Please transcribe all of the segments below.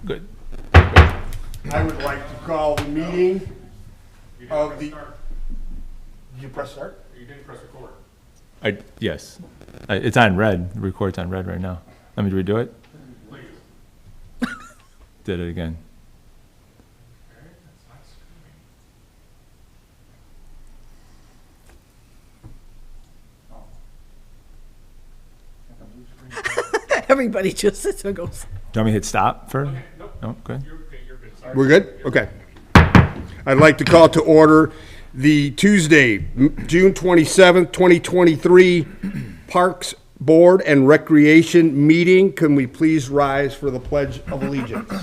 Good. I would like to call the meeting of the. Did you press start? You didn't press record. Yes. It's on red. The record's on red right now. Let me redo it. Please. Did it again. Okay, that's not screaming. Everybody just sits and goes. Do you want me to hit stop for? Okay, nope. No, good. You're okay, you're good. Sorry. We're good? Okay. I'd like to call to order the Tuesday, June 27th, 2023 Parks Board and Recreation meeting. Can we please rise for the Pledge of Allegiance?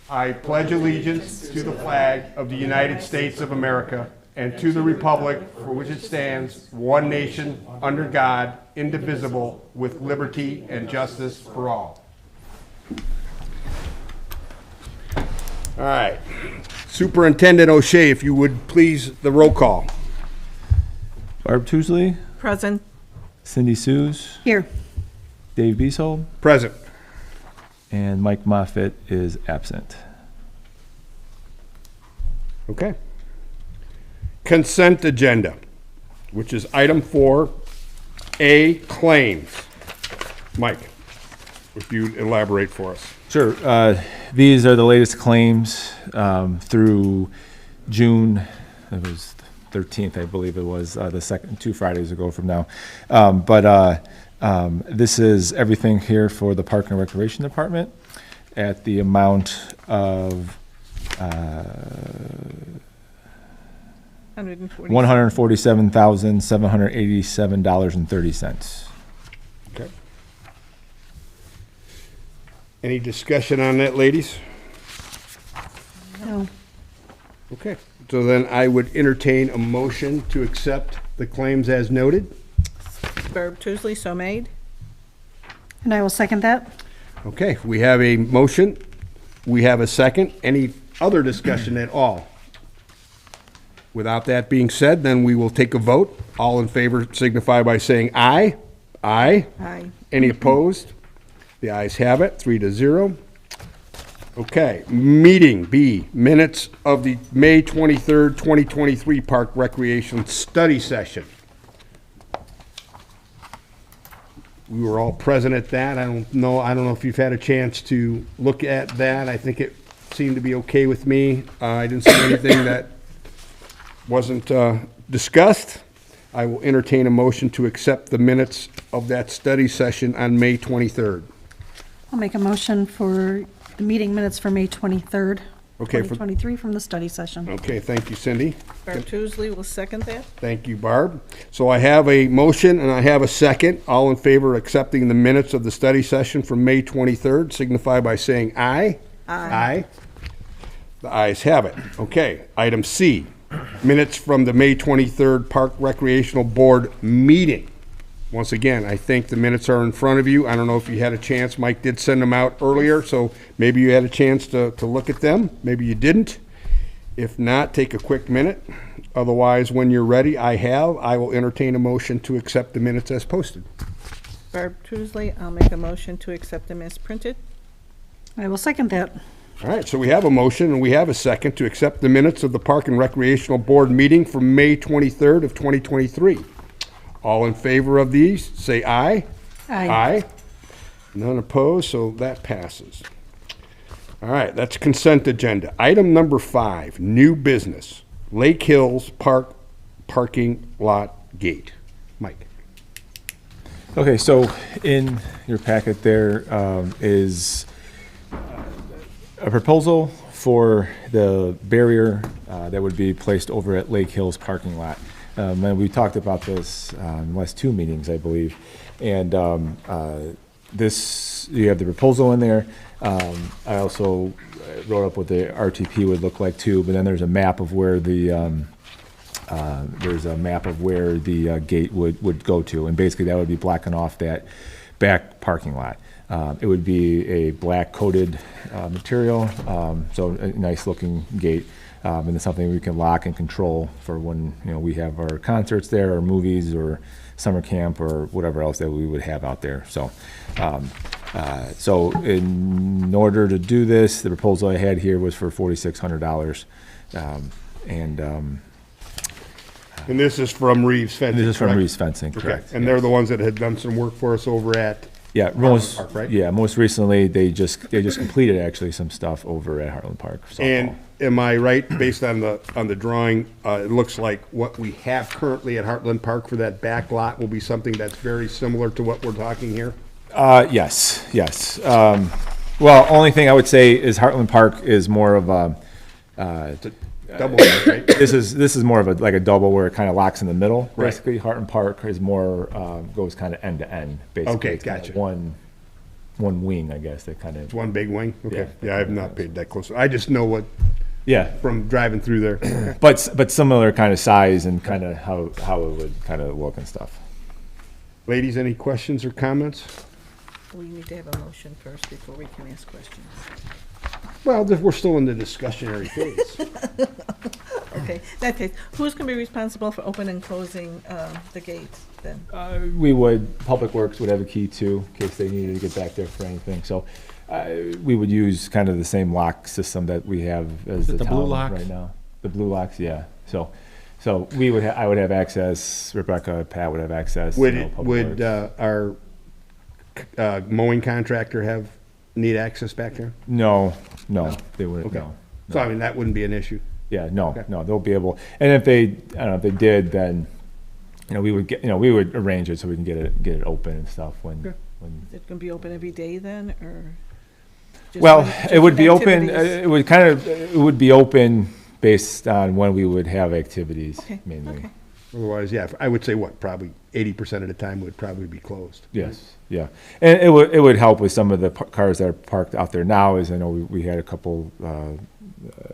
I pledge allegiance to the flag of the United States of America and to the republic for which it stands, one nation, under God, indivisible, with liberty and justice for all. All right. Superintendent O'Shea, if you would please, the roll call. Barb Tousley, Present. Cindy Suze, Here. Dave Beasold, Present. and Mike Moffitt is absent. Okay. Consent agenda, which is item 4A, claims. Mike, if you'd elaborate for us. Sure. These are the latest claims through June. It was 13th, I believe it was, the second 2 Fridays ago from now. This is everything here for the Park and Recreation Department at the amount of $147,787.30. Okay. Any discussion on that, ladies? No. Okay. So then I would entertain a motion to accept the claims as noted. Barb Tousley, so made. And I will second that. Okay, we have a motion. We have a second. Any other discussion at all? Without that being said, then we will take a vote. All in favor signify by saying aye. Aye. Aye. Any opposed? The ayes have it, 3-0. Okay, meeting B, minutes of the May 23rd, 2023 Park Recreation Study Session. We were all present at that. I don't know if you've had a chance to look at that. I think it seemed to be okay with me. I didn't see anything that wasn't discussed. I will entertain a motion to accept the minutes of that study session on May 23rd. I'll make a motion for the meeting minutes for May 23rd, Okay, 2023 from the study session. Okay, thank you, Cindy. Barb Tousley will second that. Thank you, Barb. So I have a motion and I have a second. All in favor of accepting the minutes of the study session from May 23rd signify by saying aye. Aye. The ayes have it. Okay, item C, minutes from the May 23rd Park Recreational Board meeting. Once again, I think the minutes are in front of you. I don't know if you had a chance. Mike did send them out earlier, so maybe you had a chance to look at them. Maybe you didn't. If not, take a quick minute. Otherwise, when you're ready, I will entertain a motion to accept the minutes as posted. Barb Tousley, I'll make a motion to accept them as printed. I will second that. All right, so we have a motion and we have a second to accept the minutes of the Park and Recreational Board meeting from May 23rd of 2023. All in favor of these, say aye. Aye. None opposed, so that passes. All right, that's consent agenda. Item number 5, new business, Lake Hills Park parking lot gate. Mike. Okay, so in your packet there is a proposal for the barrier that would be placed over at Lake Hills parking lot. And we talked about this in the last 2 meetings, I believe. And this, you have the proposal in there. I also wrote up what the RTP would look like too, but then there's a map of where the gate would go to, and basically that would be blocking off that back parking lot. It would be a black coated material, so a nice looking gate. And it's something we can lock and control for when we have our concerts there, or movies, or summer camp, or whatever else that we would have out there. So, so in In order to do this, the proposal I had here was for $4,600. And And this is from Reeves Fencing, this is from correct? Reeves Fencing, Okay, correct? and they're the ones that had done some work for us over at, Yeah, most, Park, right? yeah, most recently, they just completed actually some stuff over at Heartland Park and softball. am I right, based on the drawing, it looks like what we have currently at Heartland Park for that back lot will be something that's very similar to what we're talking here? Yes, yes. Well, only thing I would say is Heartland Park is more of a, It's a double, right? this is more of a, like a double where it kind of locks in the middle, Right. basically. Heartland Park is more, goes kind of end to end, basically. Okay, It's kinda gotcha. One wing, I guess, that kind of, It's one big wing? Okay, Yeah. yeah, I have not paid that close. I just know what, yeah. from driving through there. But similar kind of size and kind of how it would kind of look and stuff. Ladies, any questions or comments? We need to have a motion first before we can ask questions. Well, we're still in the discussionary phase. Okay, in that case, who's gonna be responsible for opening and closing, the gates then? Public Works would have a key too, in case they needed to get back there for anything. So we would use kind of the same lock system that we have as the the blue town lock? right now. The blue locks, yeah. So we would, I would have access, Rebecca, Pat would have access. you know, Public Would Works. our mowing contractor need access back there? No, they wouldn't, Okay. no. So, I mean, that wouldn't be an issue. Yeah, no, Okay. no, they'll be able, and if they, I don't know, if they did, then, we would arrange it so we can get it open and stuff when. Is it gonna be open every day then, or? just Well, when- just it would be when open, activities? it would be open based on when we would have activities Okay, mainly. okay. Otherwise, yeah, I would say probably 80% of the time would probably be closed. Yes, yeah. And it would help with some of the cars that are parked out there now, as I know we had a couple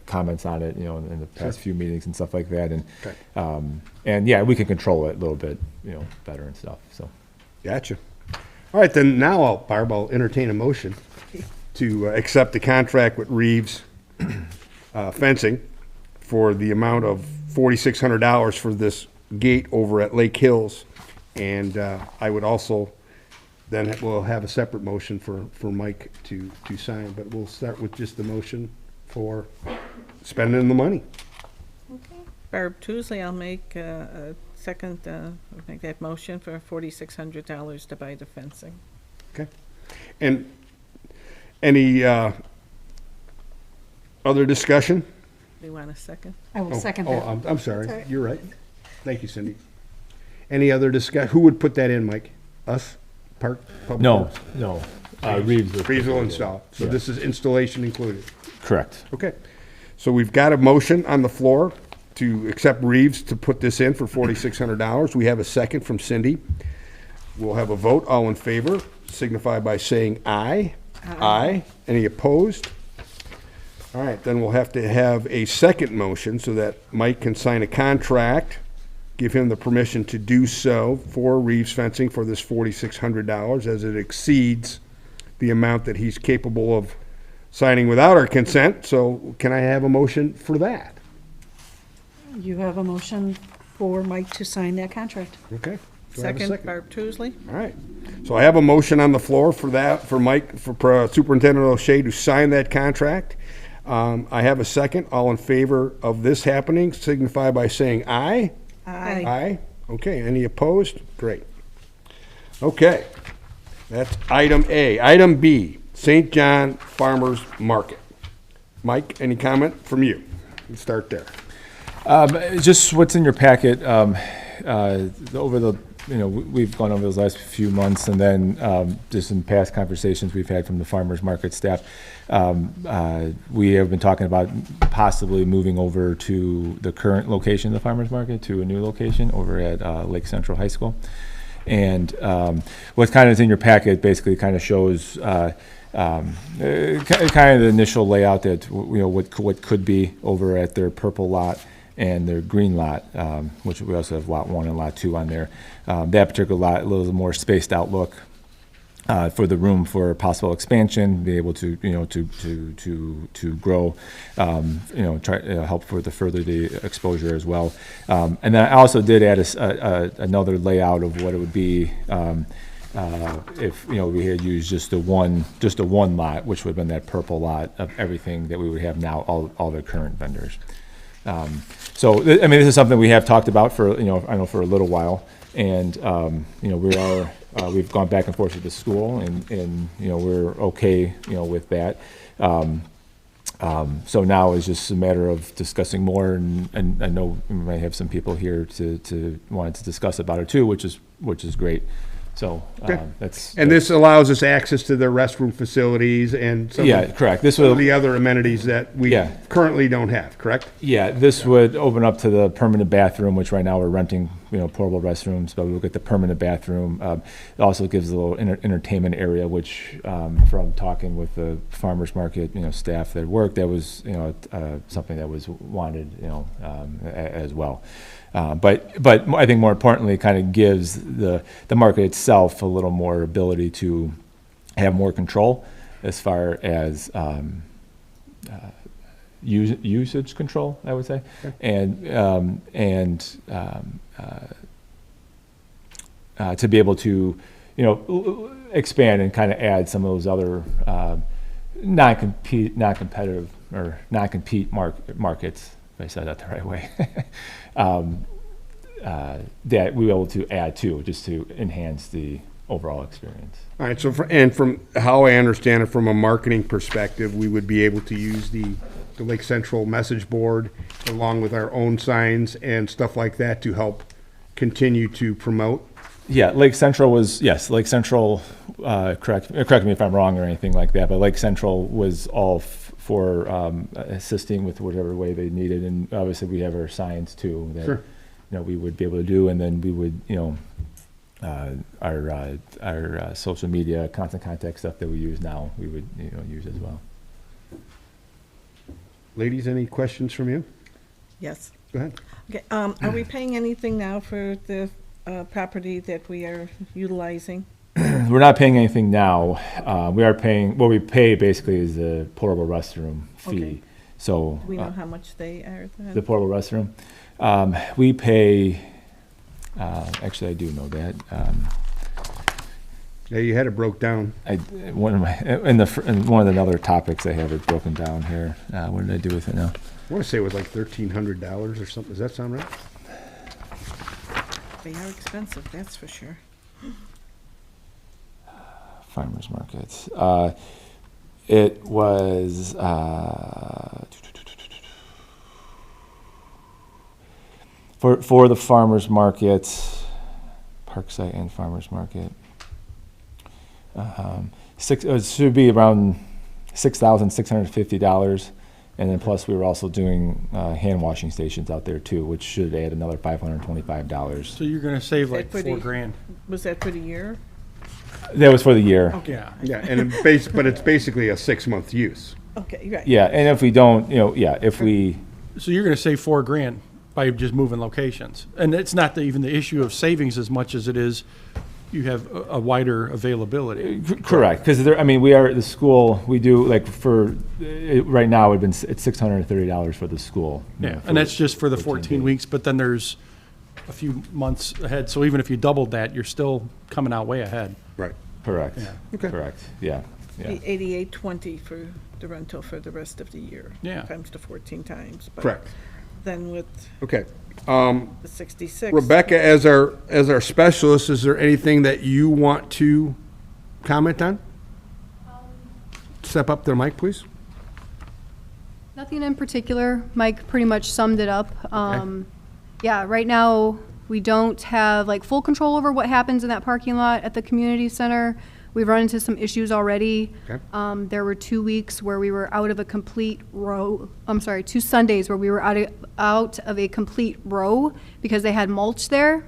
comments on it, in the past few meetings and stuff like that. Okay. And yeah, we can control it a little bit, better and stuff, so. Gotcha. All right, then now Barb, I'll entertain a motion to accept the contract with Reeves Fencing for the amount of $4,600 for this gate over at Lake Hills. And I would also, then we'll have a separate motion for Mike to sign, but we'll start with just the motion for spending the money. Barb Tuesday, I'll make a second, I'll make that motion for $4,600 to buy the fencing. Okay. And any other discussion? Do you want a second? I will second Oh, that. I'm That's all sorry. right. You're right. Thank you, Cindy. Any other who would put that in, Mike? Us? Park? Public No, Works? no, Reeves. would- Reeves will install. So Yeah. this is installation included. Correct. Okay. So we've got a motion on the floor to accept Reeves to put this in for $4,600. We have a second from Cindy. We'll have a vote. All in favor signify by saying aye. Aye. Any opposed? All right, then we'll have to have a second motion so that Mike can sign a contract, give him the permission to do so for Reeves Fencing for this $4,600 as it exceeds the amount that he's capable of signing without our consent. So can I have a motion for that? You have a motion for Mike to sign that contract. Okay. Do I have a Second, Barb Tuesday. All right. So I have a motion on the floor for that, for Mike, for Superintendent O'Shea to sign that contract. I have a second. All in favor of this happening signify by saying aye. Aye. Aye. Okay, any opposed? Great. Okay, that's item A. Item B, St. John Farmers Market. Mike, any comment from you? Let's start there. Just what's in your packet, over the, we've gone over those last few months, and then just in past conversations we've had from the farmers market staff, we have been talking about possibly moving over to the current location of the farmers market to a new location over at Lake Central High School. And what kind of is in your packet basically kind of shows kind of the initial layout that, what could be over at their purple lot and their green lot, which we also have lot 1 and lot 2 on there. That particular lot, a little more spaced out look for the room for possible expansion, be able to, to grow, try help further the exposure as well. And then I also did add another layout of what it would be if, we had used just a one lot, which would have been that purple lot of everything that we would have now, all the current vendors. This is something we have talked about for, I know for a little while. And, we've gone back and forth with the school and we're okay, with that. So now it's just a matter of discussing more, and I know we might have some people here to want to discuss about it too, which is great. So Okay. that's. And this allows us access to their restroom facilities and some Yeah, of correct. This some of will, the other amenities that we Yeah. currently don't have, correct? yeah, this would open up to the permanent bathroom, which right now we're renting, portable restrooms, but we'll get the permanent bathroom. It also gives a little entertainment area, which, from talking with the farmer's market, staff that work, that was, something that was wanted, as well. But I think more importantly, it kind of gives the market itself a little more ability to have more control as far as usage control, I would say, and to be able to, expand and kind of add some of those other non-competitive or non-compete markets. If I said that the right way. That we were able to add to, just to enhance the overall experience. All right, so from how I understand it, from a marketing perspective, we would be able to use the Lake Central message board along with our own signs and stuff like that to help continue to promote. Yeah, Lake Central was, yes, Lake Central, correct me if I'm wrong or anything like that, but Lake Central was all for assisting with whatever way they needed, and obviously we have our signs too that Sure. We would be able to do, and then we would our social media constant contact stuff that we use now we would use as well. Ladies, any questions from you? Yes. Go ahead. Okay, are we paying anything now for the property that we are utilizing? We're not paying anything now. We are paying, what we pay basically is the portable restroom fee. Okay. So Do we know how much they are then? the portable restroom, we pay. Actually, I do know that. Yeah, you had it broke down. One of my in one of the other topics I have it broken down here. What did I do with it now? I want to say it was like $1,300 or something. Does that sound right? They are expensive, that's for sure. Farmers markets. It was for the farmers market, Parkside and farmers market. It should be around $6,650, and then plus we were also doing hand washing stations out there too, which should add another $525. So you're gonna save like That pretty- $4,000. Was that for the year? That was for the year. Yeah. Yeah, and but it's basically a 6-month use. Okay, right. Yeah, and if we don't, if we, So you're gonna save $4,000 by just moving locations. And it's not even the issue of savings as much as it is you have a wider availability. correct, because we are at the school, we do, like, right now, it's $630 for the school. Yeah, and that's just for the 14 weeks, but then there's a few months ahead. So even if you doubled that, you're still coming out way ahead. Right. Correct, Yeah. Okay. correct, yeah. $88.20 for the rental for the rest of the year. Yeah. Times to 14 times. But Correct. Then with Okay. the 66. Rebecca, as our specialist, is there anything that you want to comment on? Step up to the mic, please. Nothing in particular. Mike pretty much summed it up. Yeah, right now, we don't have like full control over what happens in that parking lot at the community center. We've run into some issues already. Okay. There were 2 weeks where we were out of a complete row, 2 Sundays where we were out of a complete row because they had mulch there.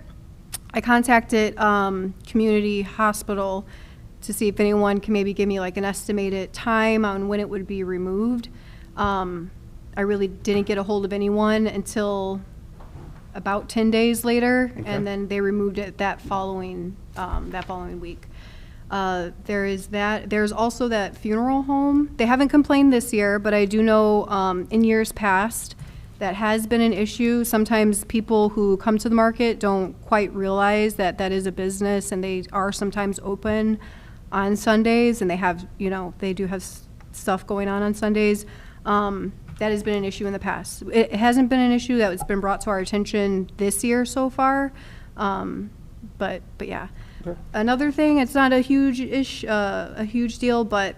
I contacted Community Hospital to see if anyone can maybe give me like an estimated time on when it would be removed. I really didn't get a hold of anyone until about 10 days later, and then they removed it that following week. There is that. There's also that funeral home. They haven't complained this year, but I do know in years past That has been an issue. Sometimes people who come to the market don't quite realize that that is a business, and they are sometimes open on Sundays, and they have, you know, they do have stuff going on Sundays. That has been an issue in the past. It hasn't been an issue that has been brought to our attention this year so far, but yeah. Another thing, it's not a huge deal, but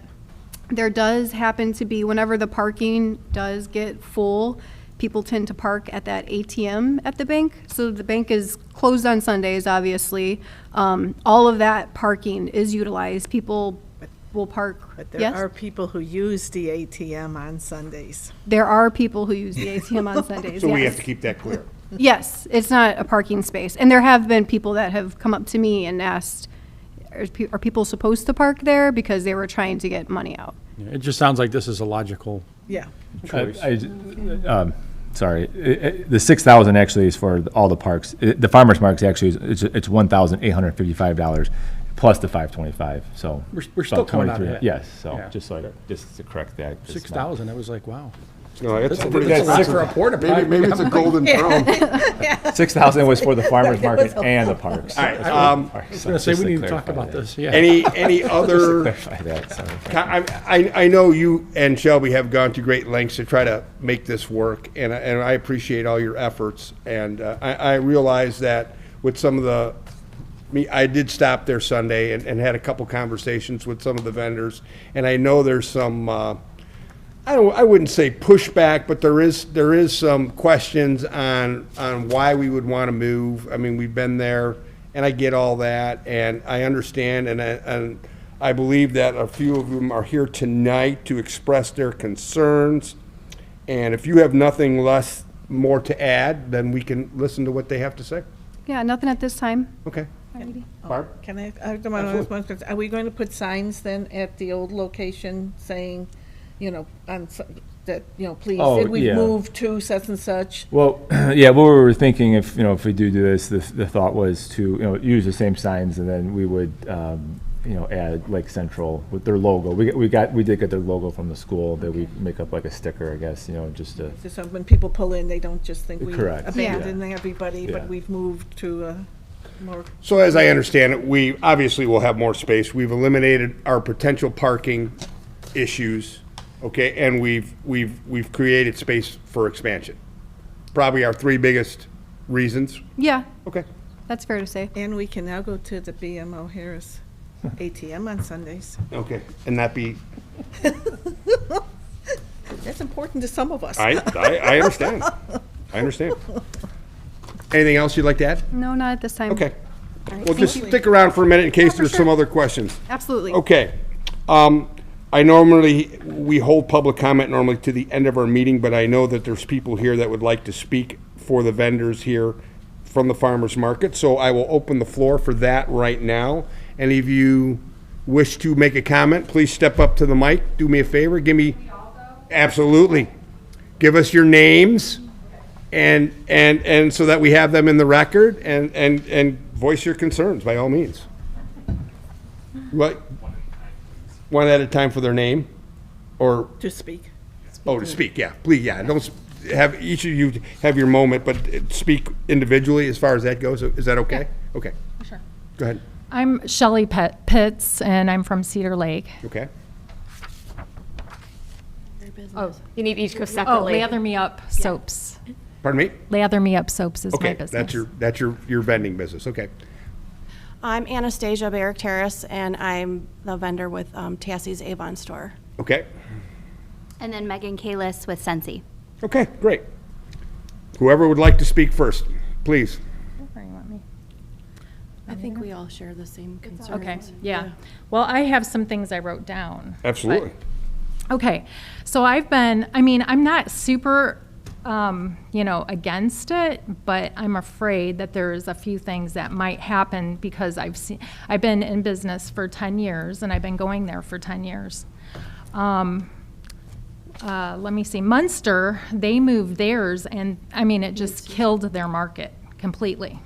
there does happen to be, whenever the parking does get full, people tend to park at that ATM at the bank. So the bank is closed on Sundays, obviously. All of that parking is utilized. People will park. But there Yes? are people who use the ATM on Sundays. There are people who use the ATM on Sundays, So we have yes. to keep that clear. Yes, it's not a parking space. And there have been people that have come up to me and asked, are people supposed to park there? Because they were trying to get money out. Yeah, it just sounds like this is a logical Yeah. choice. Sorry, the 6,000 actually is for all the parks. The farmer's market's actually, it's $1,855 plus the 525, so. We're still about coming out 23. ahead. Yes, so Yeah. just to correct that. it's not- 6,000, I was like, wow. No, it's That's a lot for a porta potty. maybe it's a golden throne. 6,000 was for the farmer's market and the parks. All right, That's um, what the parks, I was so going to say, just we to need to talk clarify about that. this, yeah. Any other, Clarify that, sorry. I know you and Shelby have gone to great lengths to try to make this work, and I appreciate all your efforts. And I realize that with some of I did stop there Sunday and had a couple conversations with some of the vendors, and I know there's some, I wouldn't say pushback, but there is some questions on why we would want to move. I mean, we've been there, and I get all that, and I understand, and I believe that a few of them are here tonight to express their concerns. And if you have nothing more to add, then we can listen to what they have to say. Yeah, nothing at this time. Okay. Barb? Can I don't want to, are we going to put signs then at the old location saying, you know, that, you know, please, Oh, we've yeah. moved to such and such? Well, yeah, what we were thinking, if we do this, the thought was to, use the same signs, and then we would, add Lake Central with their logo. We did get their logo from the school that we make up like a sticker, I guess, just to, So when people pull in, they don't just think we Correct. abandoned everybody, Yeah. but we've moved to more. So as I understand it, we obviously will have more space. We've eliminated our potential parking issues, okay, and we've created space for expansion. Probably our three biggest reasons. Yeah, Okay. that's fair to say. And we can now go to the BMO Harris ATM on Sundays. Okay. And that be, That's important to some of us. I understand. I understand. Anything else you'd like to add? No, not at this time. Okay. Well, just stick around for a minute in case there's some other questions. Absolutely. Okay. We hold public comment normally to the end of our meeting, but I know that there's people here that would like to speak for the vendors here from the farmer's market, so I will open the floor for that right now. Any of you wish to make a comment, please step up to the mic. Do me a favor, give me. Absolutely. Give us your names and so that we have them in the record and voice your concerns by all means. What? One at a time for their name? Or, To speak. to speak, yeah, please, yeah, don't have, each of you have your moment, but speak individually as far as that goes, is that okay? Okay, Sure. go ahead, I'm Shelley Pitts, and I'm from Cedar Lake. okay. Oh, you need each go Oh, separately. Lather Me Up Soaps. Pardon me? Lather Me Up Soaps is my Okay, business. that's your vending business, okay. I'm Anastasia Barrick Terrace, and I'm the vendor with Tassie's Avon store. Okay, And then Megan Kalis with Sensi. okay, great. Whoever would like to speak first, please. Where you want me? I think we all share the same concerns. Okay, yeah. Well, I have some things I wrote down. Absolutely. Okay, so I'm not super, against it, but I'm afraid that there's a few things that might happen because I've been in business for 10 years and I've been going there for 10 years. Let me see, Munster, they moved theirs and, it just killed their market completely.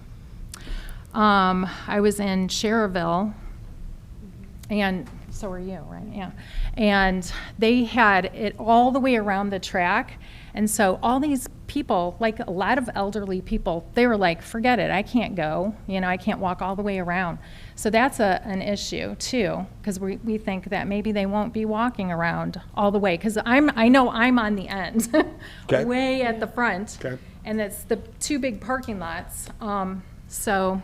I was in Cherville and So are you, right? Yeah. And they had it all the way around the track. And so all these people, like a lot of elderly people, they were like, forget it, I can't go. You know, I can't walk all the way around. So that's an issue too, because we think that maybe they won't be walking around all the way. Because I know I'm on the end, Okay. way at the front. Okay. And it's the two big parking lots. So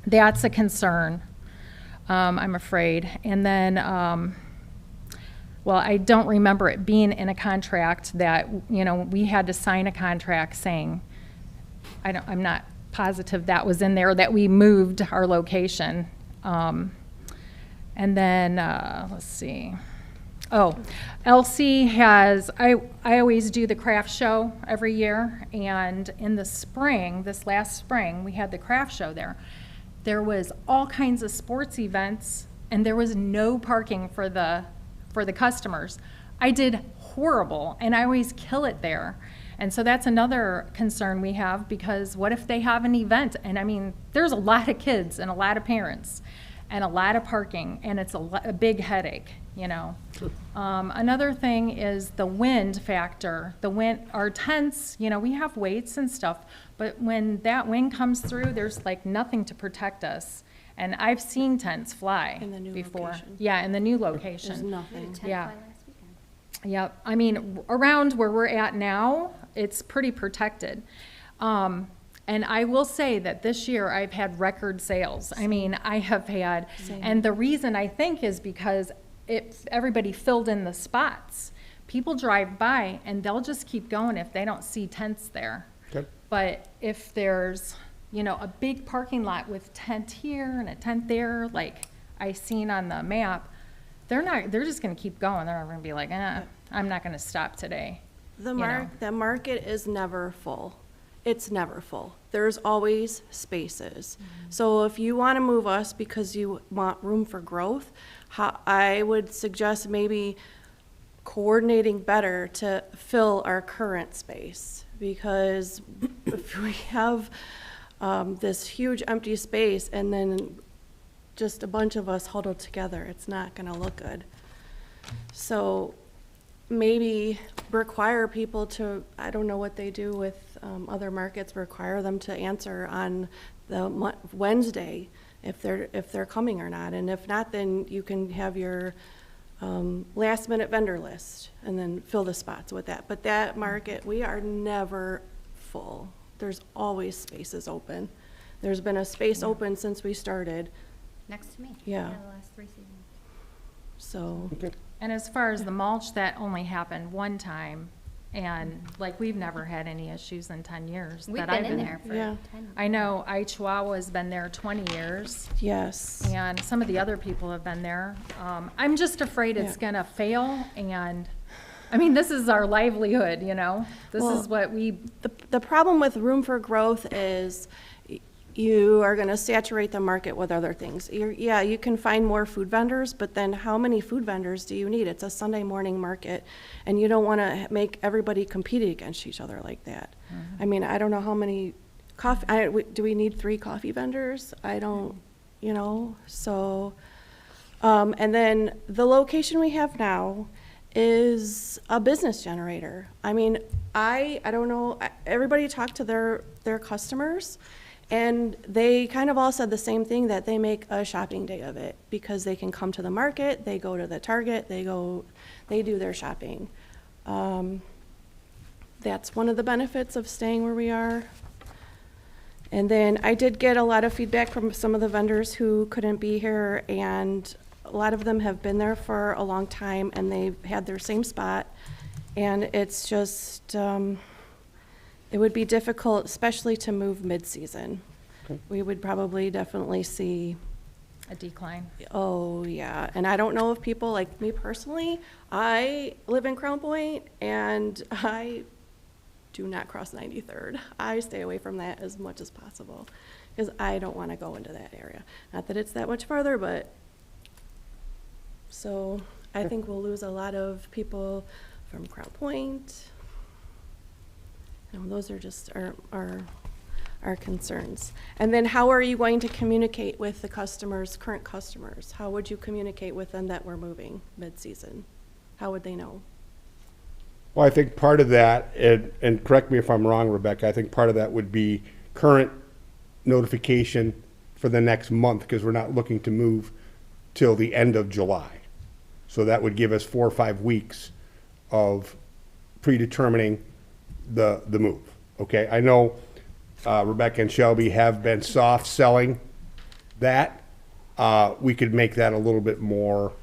that's a concern. I'm afraid. And then, well, I don't remember it being in a contract that, you know, we had to sign a contract saying, I'm not positive that was in there, that we moved our location. And then, let's see. Oh, Elsie has, I always do the craft show every year. And in the spring, this last spring, we had the craft show there. There was all kinds of sports events, and there was no parking for the customers. I did horrible, and I always kill it there. And so that's another concern we have, because what if they have an event? And I mean, there's a lot of kids and a lot of parents and a lot of parking, and it's a big headache, you know. Another thing is the wind factor. Our tents, you know, we have weights and stuff, but when that wind comes through, there's like nothing to protect us. And I've seen tents fly In the new before. location. Yeah, in the new location. There's nothing. Yeah. Yep. I mean, around where we're at now, it's pretty protected. And I will say that this year I've had record sales. I mean, I have had, and the reason I think is because everybody filled in the spots. People drive by and they'll just keep going if they don't see tents there. Okay. But if there's, you know, a big parking lot with tent here and a tent there, like I seen on the map, they're just gonna keep going. They're not gonna be like, I'm not gonna stop today. The you know. the market is never full. It's never full. There's always spaces. So if you want to move us because you want room for growth, I would suggest maybe coordinating better to fill our current space. Because if we have this huge empty space and then just a bunch of us huddled together, it's not going to look good. So maybe require people to, I don't know what they do with other markets, require them to answer on the Wednesday if they're coming or not. And if not, then you can have your last minute vendor list and then fill the spots with that. But that market, we are never full. There's always spaces open. There's been a space open since we started. Next to me. Yeah. The last 3 seasons. So, And as far as the mulch, that only happened one time. And like, we've never had any issues in 10 years. We've that been I've in there for Yeah. 10. I know Chihuahua's been there 20 years. yes. And some of the other people have been there. I'm just afraid it's Yeah. gonna fail, and, I mean, this is our livelihood, you know? This Well, is what we, The problem with room for growth is you are going to saturate the market with other things. Yeah, you can find more food vendors, but then how many food vendors do you need? It's a Sunday morning market, and you don't want to make everybody compete against each other like that. I mean, I don't know how many do we need 3 coffee vendors? I don't, you know, so. And then the location we have now is a business generator. I mean, I don't know, everybody talked to their customers, and they kind of all said the same thing, that they make a shopping day of it because they can come to the market, they go to the Target, they do their shopping. That's one of the benefits of staying where we are. And then I did get a lot of feedback from some of the vendors who couldn't be here, and a lot of them have been there for a long time and they've had their same spot. And it's just, it would be difficult, especially to move mid-season. We would probably definitely see, a decline. oh, yeah. And I don't know if people, like me personally, I live in Crown Point and I do not cross 93rd. I stay away from that as much as possible because I don't want to go into that area. Not that it's that much farther, but, so I think we'll lose a lot of people from Crown Point. And those are just our our concerns. And then how are you going to communicate with the customers, current customers? How would you communicate with them that we're moving mid-season? How would they know? Well, I think part of that, and correct me if I'm wrong, Rebecca, I think part of that would be current notification for the next month, because we're not looking to move till the end of July. So that would give us 4 or 5 weeks of predetermining the move, okay? I know Rebecca and Shelby have been soft selling that. We could make that a little bit more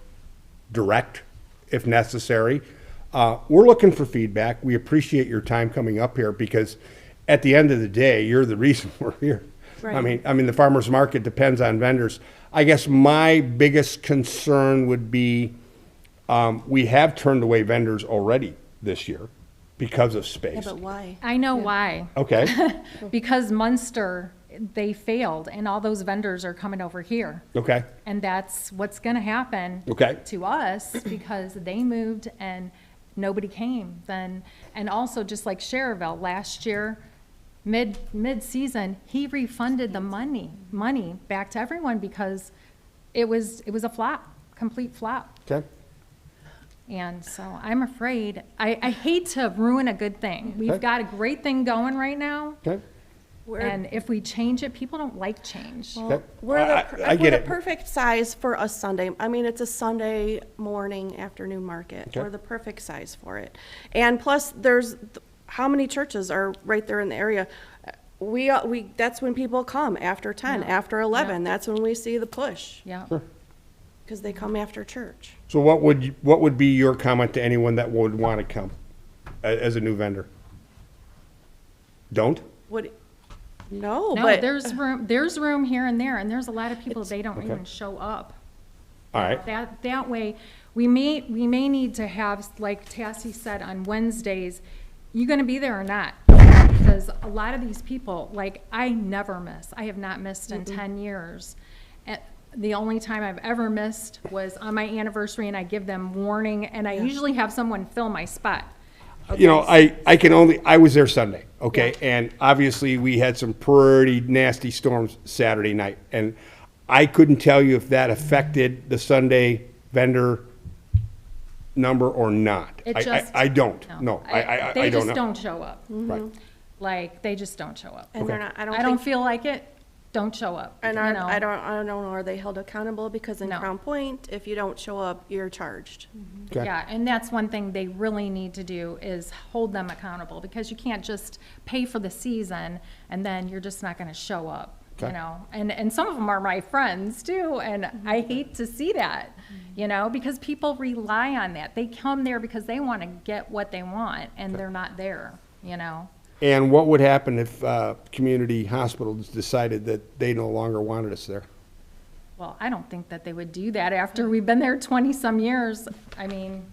direct if necessary. We're looking for feedback. We appreciate your time coming up here, because at the end of the day, you're the reason we're here. Right. I mean, the farmer's market depends on vendors. I guess my biggest concern would be, we have turned away vendors already this year because of Yeah, space. but why? I know why. Okay, Because Munster, they failed, and all those vendors are coming over here. okay, And that's what's gonna happen Okay. to us, because they moved and nobody came then. And also, just like Cherville, last year, mid-season, he refunded the money back to everyone because it was a flop, complete flop. okay. And so I'm afraid, I hate to ruin a good thing. Okay. We've got a great thing going right now, Okay. and if we change it, people don't like change. Well, Okay. we're I get the it. perfect size for a Sunday. I mean, it's a Sunday morning, afternoon market. Okay. We're the perfect size for it. And plus, how many churches are right there in the area? That's when people come, after 10, Yeah. after 11. That's when we see the push, Yeah. because they come after church. So what would be your comment to anyone that would want to come as a new vendor? Don't? Would, no, No, but. there's room here and there, and there's a lot of people, they don't Okay. even show up. All right, That way, we may need to have, like Tassie said, on Wednesdays, you gonna be there or not? Because a lot of these people, like, I never miss. I have not missed in 10 years. The only time I've ever missed was on my anniversary, and I give them warning, and I usually have someone fill my spot. you know, I was there Sunday, okay? And obviously, we had some pretty nasty storms Saturday night. And I couldn't tell you if that affected the Sunday vendor number or not. It just. I don't, no, I They don't just know. don't show up. Right. Like, they just don't show up. And they're not, I don't feel like it, don't show up. And you know? I don't know, are they held accountable? Because in No. Crown Point, if you don't show up, you're charged. Okay. Yeah, and that's one thing they really need to do is hold them accountable, because you can't just pay for the season and then you're just not gonna show up, you Okay. know? And some of them are my friends too, and I hate to see that, you know, because people rely on that. They come there because they wanna get what they want, and they're not there, you know? And what would happen if community hospitals decided that they no longer wanted us there? Well, I don't think that they would do that after we've been there 20-some years. I mean,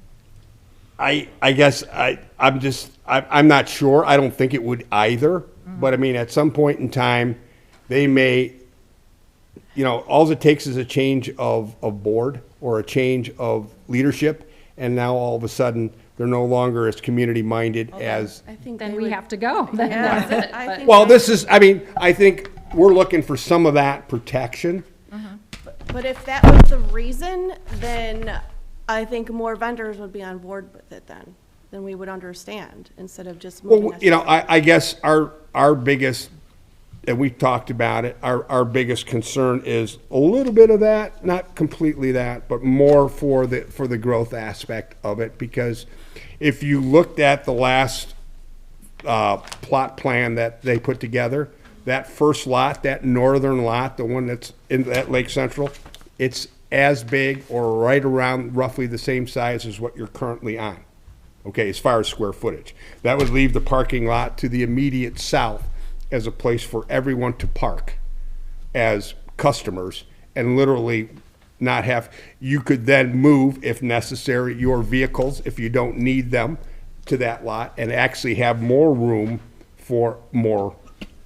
I guess I'm not sure. I don't think it would either. But I mean, at some point in time, they may, you know, all it takes is a change of board or a change of leadership. And now all of a sudden, they're no longer as community-minded as, I think then they we would- have to go. Then Yeah, that's it. I But- think well, I think we're looking for some of that protection. But if that was the reason, then I think more vendors would be on board with it then. Then we would understand, instead of just moving Well, us. you know, I guess our biggest, and we talked about it, our biggest concern is a little bit of that, not completely that, but more for the growth aspect of it. Because if you looked at the last plot plan that they put together, that first lot, that northern lot, the one that's in that Lake Central, it's as big or right around roughly the same size as what you're currently on. Okay, as far as square footage. That would leave the parking lot to the immediate south as a place for everyone to park as customers and literally not have, you could then move, if necessary, your vehicles, if you don't need them, to that lot and actually have more room for more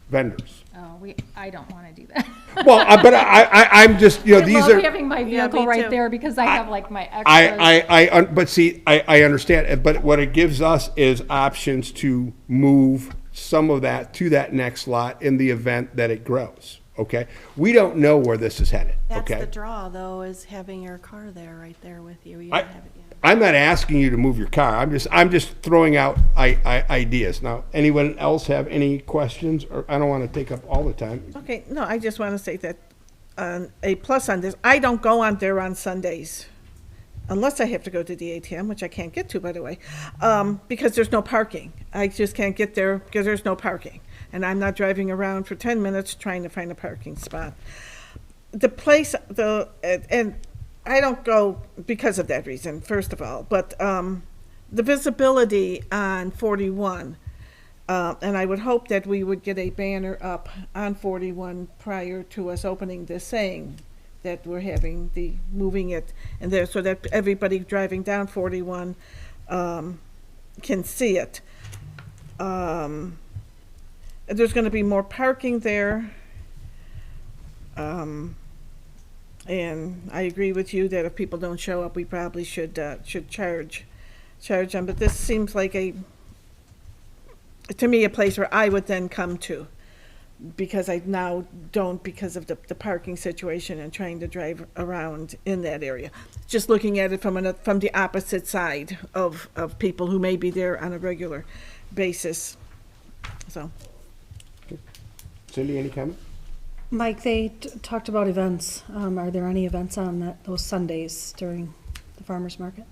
vendors. Oh, I don't want to do that. Well, but I'm just, you know, these I love are. having my Yeah, vehicle me right too. there because I have like my extras. But see, I understand, but what it gives us is options to move some of that to that next lot in the event that it grows, okay? We don't know where this is headed, That's okay? the draw, though, is having your car there, right there with you. You I- don't have it yet. I'm not asking you to move your car. I'm just throwing out ideas. Now, anyone else have any questions? Or I don't want to take up all the time. Okay, no, I just want to say that a plus on this, I don't go on there on Sundays unless I have to go to the ATM, which I can't get to, by the way, because there's no parking. I just can't get there because there's no parking. And I'm not driving around for 10 minutes trying to find a parking spot. The place, and I don't go because of that reason, first of all, but the visibility on 41, and I would hope that we would get a banner up on 41 prior to us opening this, saying that we're having moving it and there, so that everybody driving down 41 can see it. There's going to be more parking there. And I agree with you that if people don't show up, we probably should charge them. But this seems like to me, a place where I would then come to, because I now don't because of the parking situation and trying to drive around in that area. Just looking at it from the opposite side of people who may be there on a regular basis. So. Cindy, any comment? Mike, they talked about events. Are there any events on those Sundays during the farmer's market?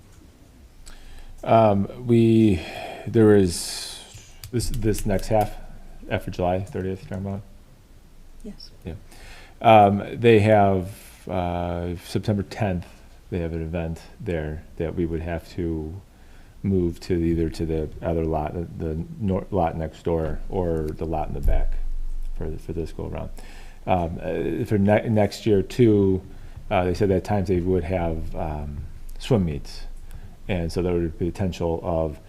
There is this next half after July 30th, you're talking about? Yes. Yeah. They have September 10th, they have an event there that we would have to move to either to the other lot, the lot next door, or the lot in the back for this go around. For next year too, they said at times they would have swim meets, and so there would be potential of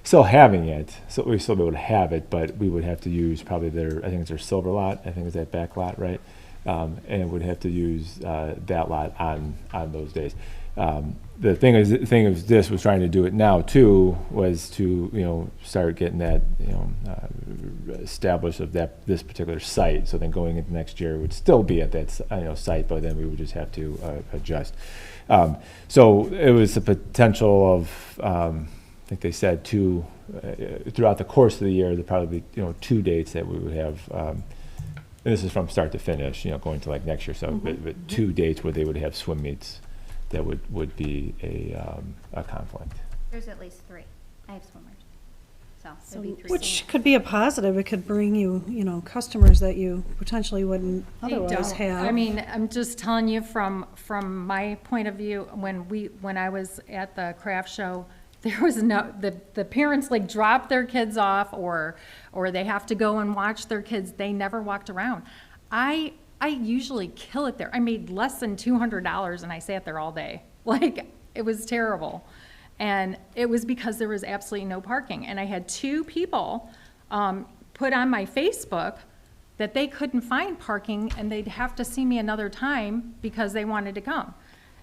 still having it. So we still be able to have it, but we would have to use probably I think it's their silver lot. I think it's that back lot, right? And would have to use that lot on those days. The thing is, this was trying to do it now too, was to start getting that established of this particular site. So then going into next year would still be at that site, but then we would just have to adjust. So it was the potential of I think they said throughout the course of the year there'd probably be 2 dates that we would have. And this is from start to finish, going to like next year. So but 2 dates where they would have swim meets. That would be a conflict. There's at least 3. I have swimmers. So it'd be 3. Which could be a positive. It could bring you, customers that you potentially wouldn't otherwise have. I mean, I'm just telling you from my point of view, when I was at the craft show, there was the parents like drop their kids off or they have to go and watch their kids. They never walked around. I usually kill it there. I made less than $200 and I sat there all day. Like, it was terrible. And it was because there was absolutely no parking. And I had 2 people put on my Facebook that they couldn't find parking and they'd have to see me another time because they wanted to come.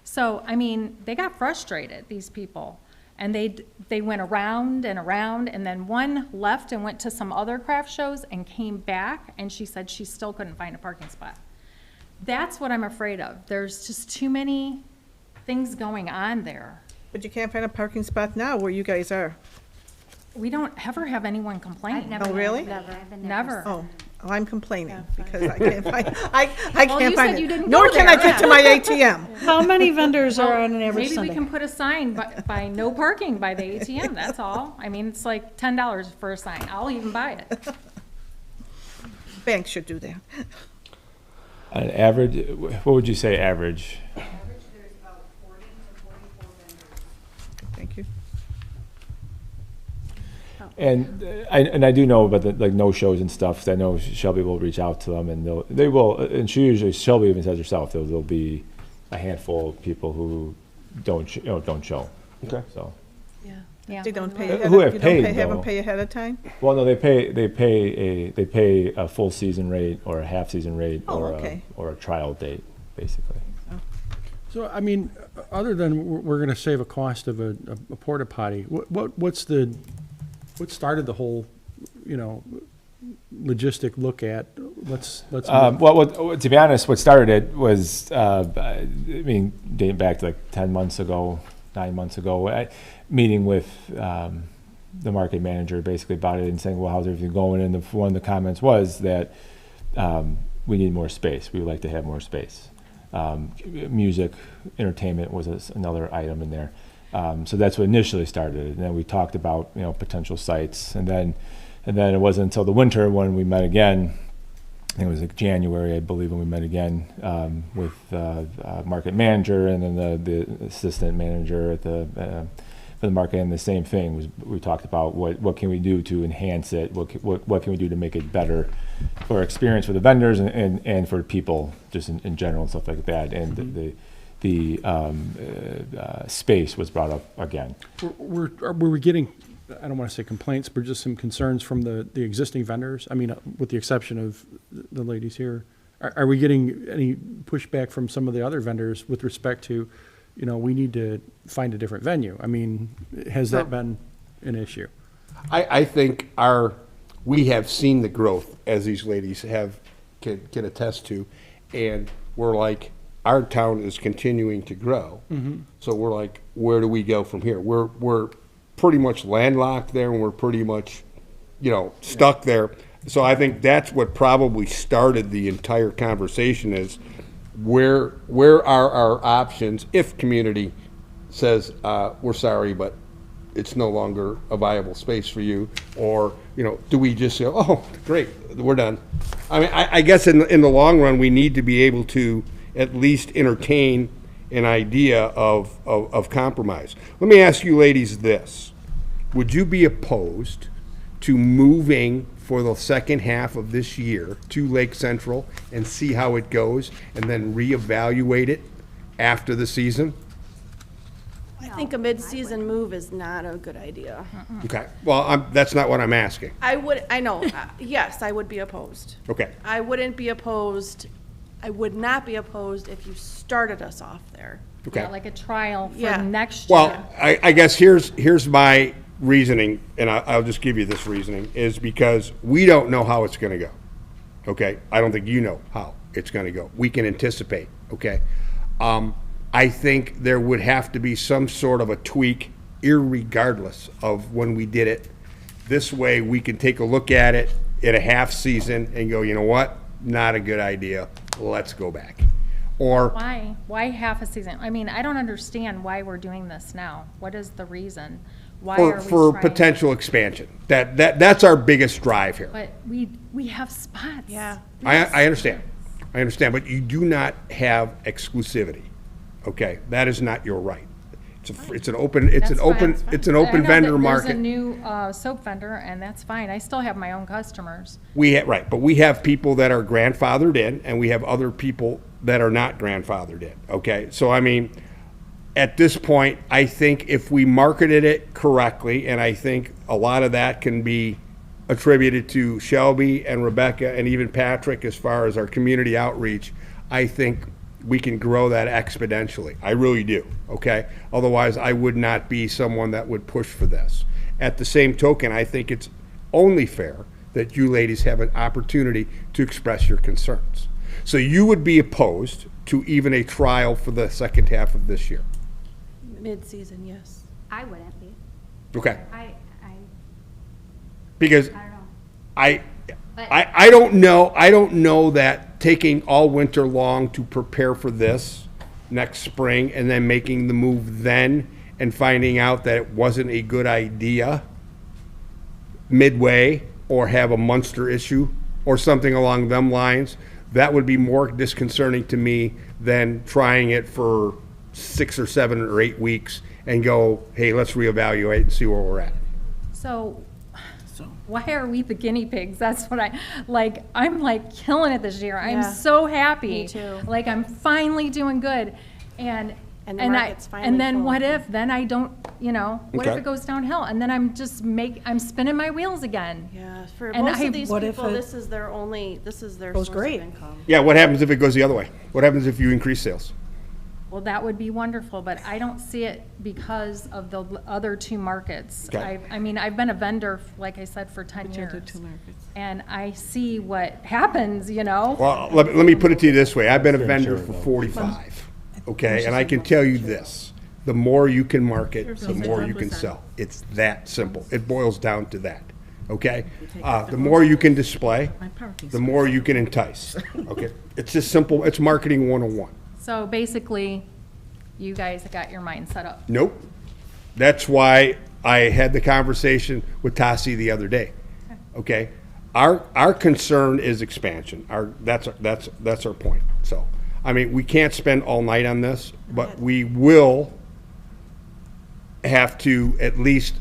So, I mean, they got frustrated, these people. And they went around and around, and then one left and went to some other craft shows and came back, and she said she still couldn't find a parking spot. That's what I'm afraid of. There's just too many things going on there. But you can't find a parking spot now where you guys are. We don't ever have anyone complain. Oh, really? Never. Oh, I'm complaining because I can't find, I Well, can't you find said you it. didn't Nor go can I there. get to my ATM. How many vendors are on an average Maybe Sunday? we can put a sign by no parking by the ATM, that's all. I mean, it's like $10 for a sign. I'll even buy it. Banks should do that. An average, what would you say average? Thank you. And I do know about the no shows and stuff. 'Cause I know Shelby will reach out to them, and they will. And Shelby even says herself there'll be a handful of people who don't show. Okay. So Yeah. They don't pay Who ahead, have you don't paid, have them though. pay ahead of time? well, no, they pay a full season rate or a half season rate Oh, or okay. a trial date, basically. So, I mean, other than we're gonna save a cost of a porta potty, what started the whole, logistic look at. Let's. Well, to be honest, what started it was, I mean, dating back to like 10 months ago, 9 months ago, meeting with the market manager basically about it and saying, well, how's everything going? And one of the comments was that we need more space. We would like to have more space. Music, entertainment was another item in there. So that's what initially started. And then we talked about, potential sites. And then it wasn't until the winter when we met again. I think it was like January, I believe, when we met again with market manager and then the assistant manager at for the market. And the same thing was we talked about what can we do to enhance it? What can we do to make it better for experience for the vendors and for people just in general and stuff like that. And the space was brought up again. Were we getting, I don't want to say complaints, but just some concerns from the existing vendors? I mean, with the exception of the ladies here, are we getting any pushback from some of the other vendors with respect to, we need to find a different venue? I mean, has that been an issue? I think we have seen the growth, as these ladies can attest to, and we're like, our town is continuing to grow. So we're like, where do we go from here? We're pretty much landlocked there, and we're pretty much, stuck there. So I think that's what probably started the entire conversation is where are our options if community says, we're sorry, but it's no longer a viable space for you, or, do we just say, oh, great, we're done? I mean, I guess in the long run, we need to be able to at least entertain an idea of compromise. Let me ask you ladies this. Would you be opposed to moving for the second half of this year to Lake Central and see how it goes and then reevaluate it after the season? I think a mid-season move is not a good idea. Okay, well, that's not what I'm asking. I know, yes, I would be opposed. Okay. I wouldn't be opposed, I would not be opposed if you started us off there. Okay. Yeah, like a trial for Yeah. next year. Well, I guess here's my reasoning, and I'll just give you this reasoning, is because we don't know how it's gonna go. Okay? I don't think you know how it's gonna go. We can anticipate, okay? I think there would have to be some sort of a tweak irregardless of when we did it. This way, we can take a look at it in a half season and go, you know what? Not a good idea. Let's go back. Or Why? Why half a season? I mean, I don't understand why we're doing this now. What is the reason? Why are we for trying? potential expansion. That's our biggest drive here. But we have spots. Yeah. I understand. I understand, but you do not have exclusivity. Okay? That is not your right. It's an open That's fine. it's an I open know vendor that market. There's a new soap vendor, and that's fine. I still have my own customers. Right, but we have people that are grandfathered in, and we have other people that are not grandfathered in, okay? So, I mean, at this point, I think if we marketed it correctly, and I think a lot of that can be attributed to Shelby and Rebecca and even Patrick as far as our community outreach, I think we can grow that exponentially. I really do, okay? Otherwise, I would not be someone that would push for this. At the same token, I think it's only fair that you ladies have an opportunity to express your concerns. So you would be opposed to even a trial for the second half of this year? Mid-season, yes. I wouldn't be. Okay, I because don't know. I don't know that taking all winter long to prepare for this next spring and then making the move then and finding out that it wasn't a good idea midway or have a Munster issue or something along them lines, that would be more disconcerting to me than trying it for 6 or 7 or 8 weeks and go, hey, let's reevaluate and see where we're at. So why are we the guinea pigs? That's what I'm like killing it this year. I'm Yeah. so happy. Me too. Like I'm finally doing good. And And the market's finally then full. what if then I don't, what if Okay. it goes downhill? And then I'm spinning my wheels again. Yeah, for And most I- of these What if people, it this is their goes source of great? income. Yeah, what happens if it goes the other way? What happens if you increase sales? Well, that would be wonderful, but I don't see it because of the other two markets. Okay. I mean, I've been a vendor, like I said, for 10 Which other years. two markets? And I see what happens, you know? Well, let me put it to you this way. I've been a vendor for 45, okay? And I can tell you this, the more you can market, the more you can sell. It's that simple. It boils down to that, okay? The more you can display, the more you can entice, okay? It's just simple, it's marketing 101. So basically, you guys got your mind set up. Nope. That's why I had the conversation with Tassi the other day. Okay? Our concern is expansion. That's our point. So, I mean, we can't spend all night on this, but we will have to at least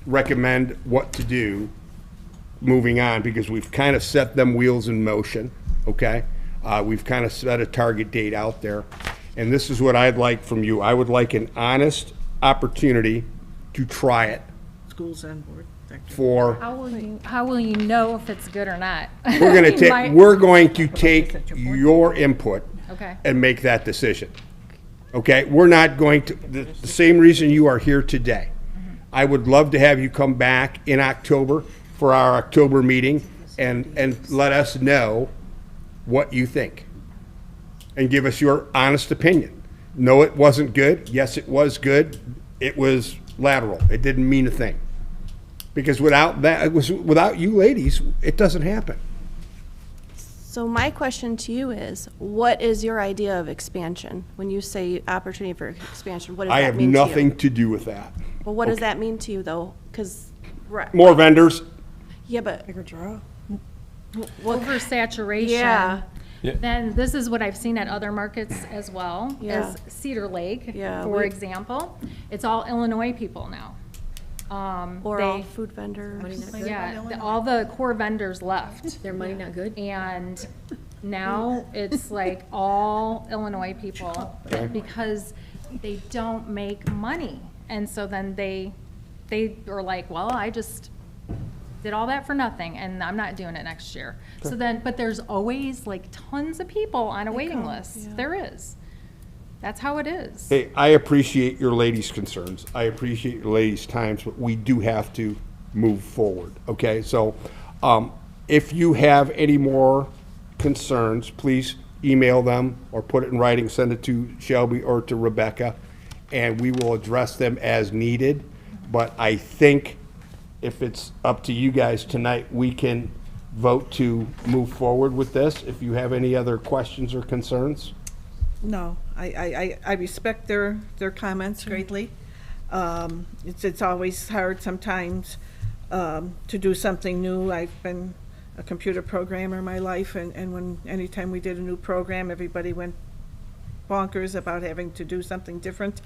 recommend what to do moving on, because we've kind of set them wheels in motion, okay? We've kind of set a target date out there. And this is what I'd like from you. I would like an honest opportunity to try it Schools on board. for, How will you know if it's good or not? we're gonna take, we're going to take your input Okay. and make that decision. Okay? We're not going to, the same reason you are here today. I would love to have you come back in October for our October meeting and let us know what you think. And give us your honest opinion. No, it wasn't good. Yes, it was good. It was lateral. It didn't mean a thing. Because without that, without you ladies, it doesn't happen. So my question to you is, what is your idea of expansion? When you say opportunity for expansion, what does I that have mean to you? nothing to do with that. Well, what does that mean to you, though? Because, More vendors, yeah, but Bigger draw. Oversaturation. Yeah. Then this is what I've seen at other markets as well, Yeah. as Cedar Lake, Yeah, for we- example. It's all Illinois people now. or They- all food vendors. Yeah, all the core vendors left. Their money not good? And now it's like all Illinois people because they don't make money. And so then they are like, well, I just did all that for nothing and I'm not doing it next year. So then, but there's always like tons of people on a waiting list. There is. That's how it is. hey, I appreciate your ladies' concerns. I appreciate your ladies' times, but we do have to move forward, okay? So, if you have any more concerns, please email them or put it in writing, send it to Shelby or to Rebecca, and we will address them as needed. But I think if it's up to you guys tonight, we can vote to move forward with this. If you have any other questions or concerns? No, I respect their comments greatly. It's always hard sometimes to do something new. I've been a computer programmer my life, and anytime we did a new program, everybody went bonkers about having to do something different.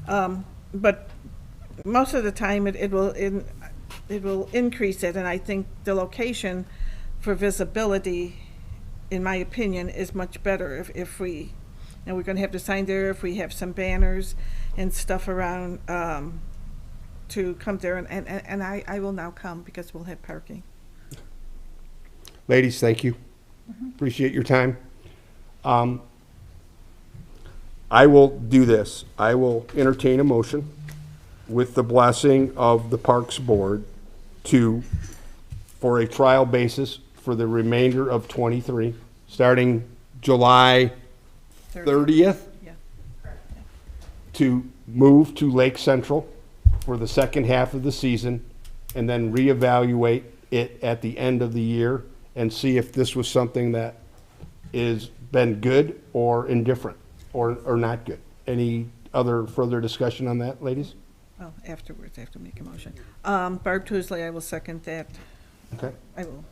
But most of the time, it will increase it, and I think the location for visibility, in my opinion, is much better if we, and we're gonna have the sign there, if we have some banners and stuff around, to come there, and I will now come because we'll have parking. Ladies, thank you. Appreciate your time. I will do this. I will entertain a motion with the blessing of the Parks Board for a trial basis for the remainder of '23, starting July 30th, Yeah. to move to Lake Central for the second half of the season, and then reevaluate it at the end of the year and see if this was something that is been good or indifferent or not good. Any other further discussion on that, ladies? Well, afterwards, I have to make a motion. Barb Tousley, I will second that. Okay. I will,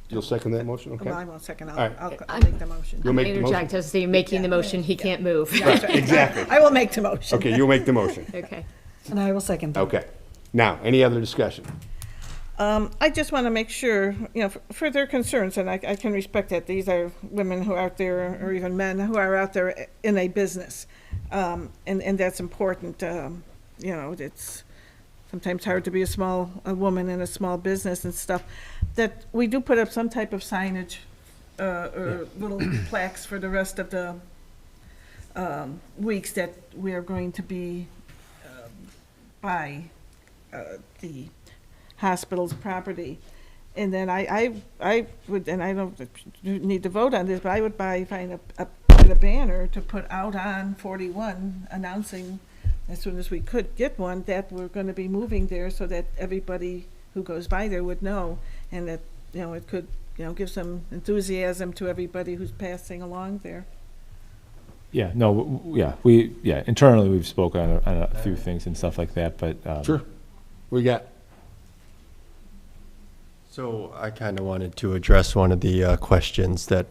You'll second that motion, okay? well, I won't second, All right. I'll make the motion. You'll make the motion? Interject, as you're making the motion, he can't move. Exactly. I will make the motion. Okay, you'll make the motion. Okay. And I will second that. Okay. Now, any other discussion? I just want to make sure, you know, for their concerns, and I can respect that. These are women who are out there, or even men who are out there in a business. And that's important. You know, it's sometimes hard to be a woman in a small business and stuff. That we do put up some type of signage, or little plaques for the rest of the weeks that we are going to be by the hospital's property. And then I would, and I don't need to vote on this, but I would find a banner to put out on 41 announcing as soon as we could get one that we're going to be moving there so that everybody who goes by there would know, and that, it could, give some enthusiasm to everybody who's passing along there. Yeah, no, internally we've spoken on a few things and stuff like that, but. Sure. We got, So I kind of wanted to address one of the questions that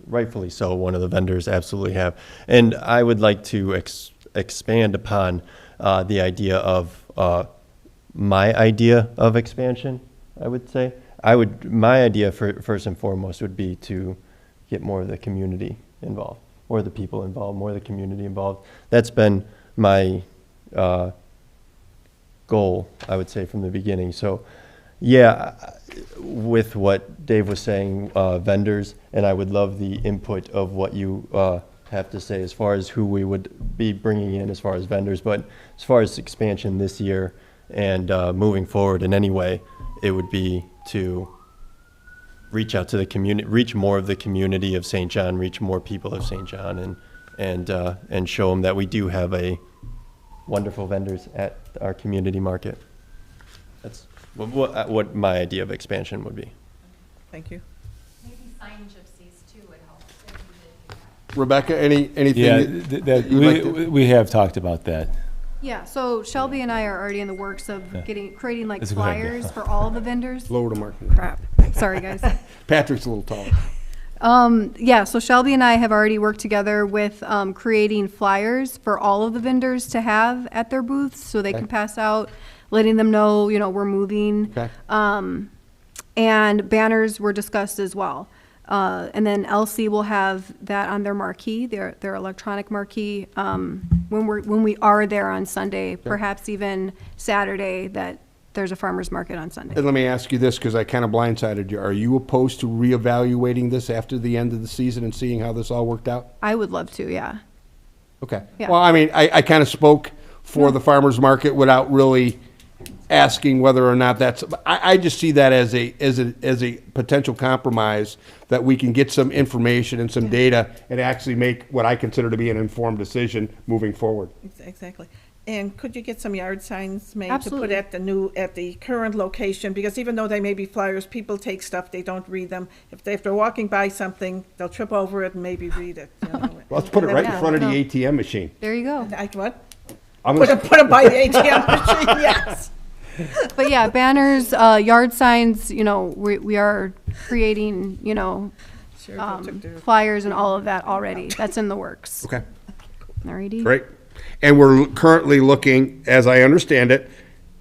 rightfully so one of the vendors absolutely have. And I would like to expand upon the idea of my idea of expansion, I would say. My idea first and foremost would be to get more of the community involved, more of the people involved, more of the community involved. That's been my goal, I would say, from the beginning. So yeah, with what Dave was saying, vendors, and I would love the input of what you have to say as far as who we would be bringing in as far as vendors. But as far as expansion this year and moving forward in any way, it would be to reach out to the community, reach more of the community of St. John, reach more people of St. John, and show them that we do have a wonderful vendors at our community market. That's what my idea of expansion would be. Thank you. Maybe sign gypsies too would help. Rebecca, anything? Yeah, that you'd like to- we have talked about that. Yeah, so Shelby and I are already in the works of creating like That's a good idea. flyers for all of the vendors. Lower to Mark. Crap, sorry guys. Patrick's a little taller. Yeah, so Shelby and I have already worked together with creating flyers for all of the vendors to have at their booths so they can pass out, letting them know, we're moving. Okay. And banners were discussed as well. And then LC will have that on their marquee, their electronic marquee, when we are there on Sunday, perhaps even Saturday, that there's a farmer's market on Sunday. And let me ask you this, because I kind of blindsided you. Are you opposed to reevaluating this after the end of the season and seeing how this all worked out? I would love to, yeah. Okay. Yeah. Well, I mean, I kind of spoke for the farmer's market without really asking whether or not that's, I just see that as a potential compromise that we can get some information and some data and actually make what I consider to be an informed decision moving forward. Exactly. And could you get some yard signs made Absolutely. to put at the current location? Because even though they may be flyers, people take stuff, they don't read them. If they're walking by something, they'll trip over it and maybe read it. Well, let's put it right in Yeah, front of the no. ATM machine. There you go. Like what? I'm Put gonna, them by the ATM machine, yes. But yeah, banners, yard signs, we are creating, Sure, they'll took their- flyers and all of that already. That's in the works. okay, Alrighty. great. And we're currently looking, as I understand it,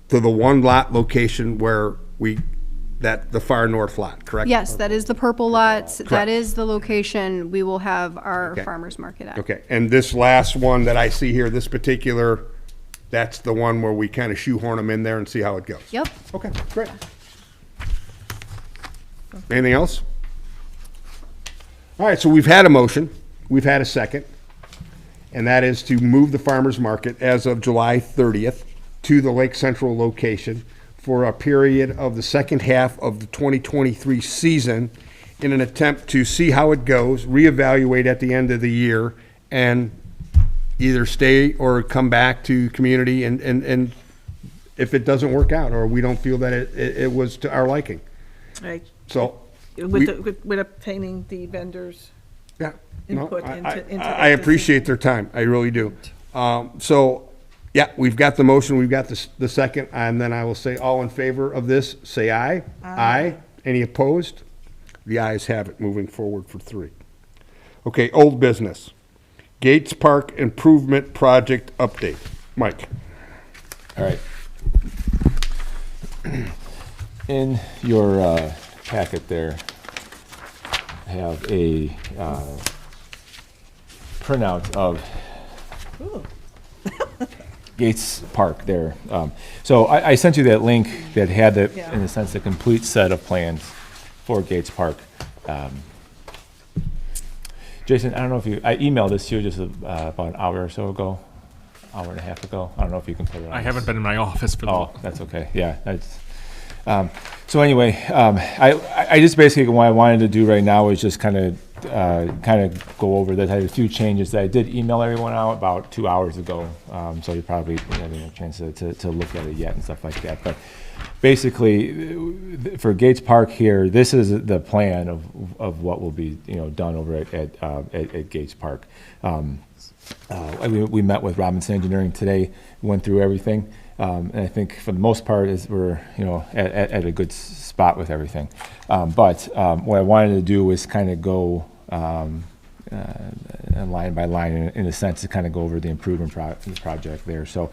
to the one lot location where the far north lot, correct? Yes, that is the purple lots. Correct. That is the location we will have our Okay. farmer's market at. Okay, and this last one that I see here, this particular, that's the one where we kind of shoehorn them in there and see how it goes? Yep. Okay, great. Anything else? All right, so we've had a motion, we've had a second, and that is to move the farmer's market as of July 30th to the Lake Central location for a period of the second half of the 2023 season in an attempt to see how it goes, reevaluate at the end of the year, and either stay or come back to community and if it doesn't work out or we don't feel that it was to our liking. Right. So, we- With obtaining the vendors' yeah, no, input into I that appreciate their time, I really do. So, yeah, we've got the motion, we've got the second, and then I will say all in favor of this, say aye. Aye. Any opposed? The ayes have it, moving forward for 3. Okay, old business. Gates Park Improvement Project Update. Mike. All right. In your packet there, I have a printout of Ooh. Gates Park there. So I sent you that link that had the, Yeah. in a sense, the complete set of plans for Gates Park. Jason, I don't know if I emailed this to you just about an hour or so ago, hour and a half ago. I don't know if you can put it on. I haven't been in my office for the. Oh, that's okay. Yeah, that's. So anyway, I just basically what I wanted to do right now is just kind of go over that. I had a few changes that I did email everyone out about 2 hours ago. So you probably haven't had a chance to look at it yet and stuff like that. But basically, for Gates Park here, this is the plan of what will be done over at Gates Park. We met with Robinson Engineering today, went through everything. And I think for the most part we're at a good spot with everything. But what I wanted to do was kind of go line by line in a sense to kind of go over the improvement project there. So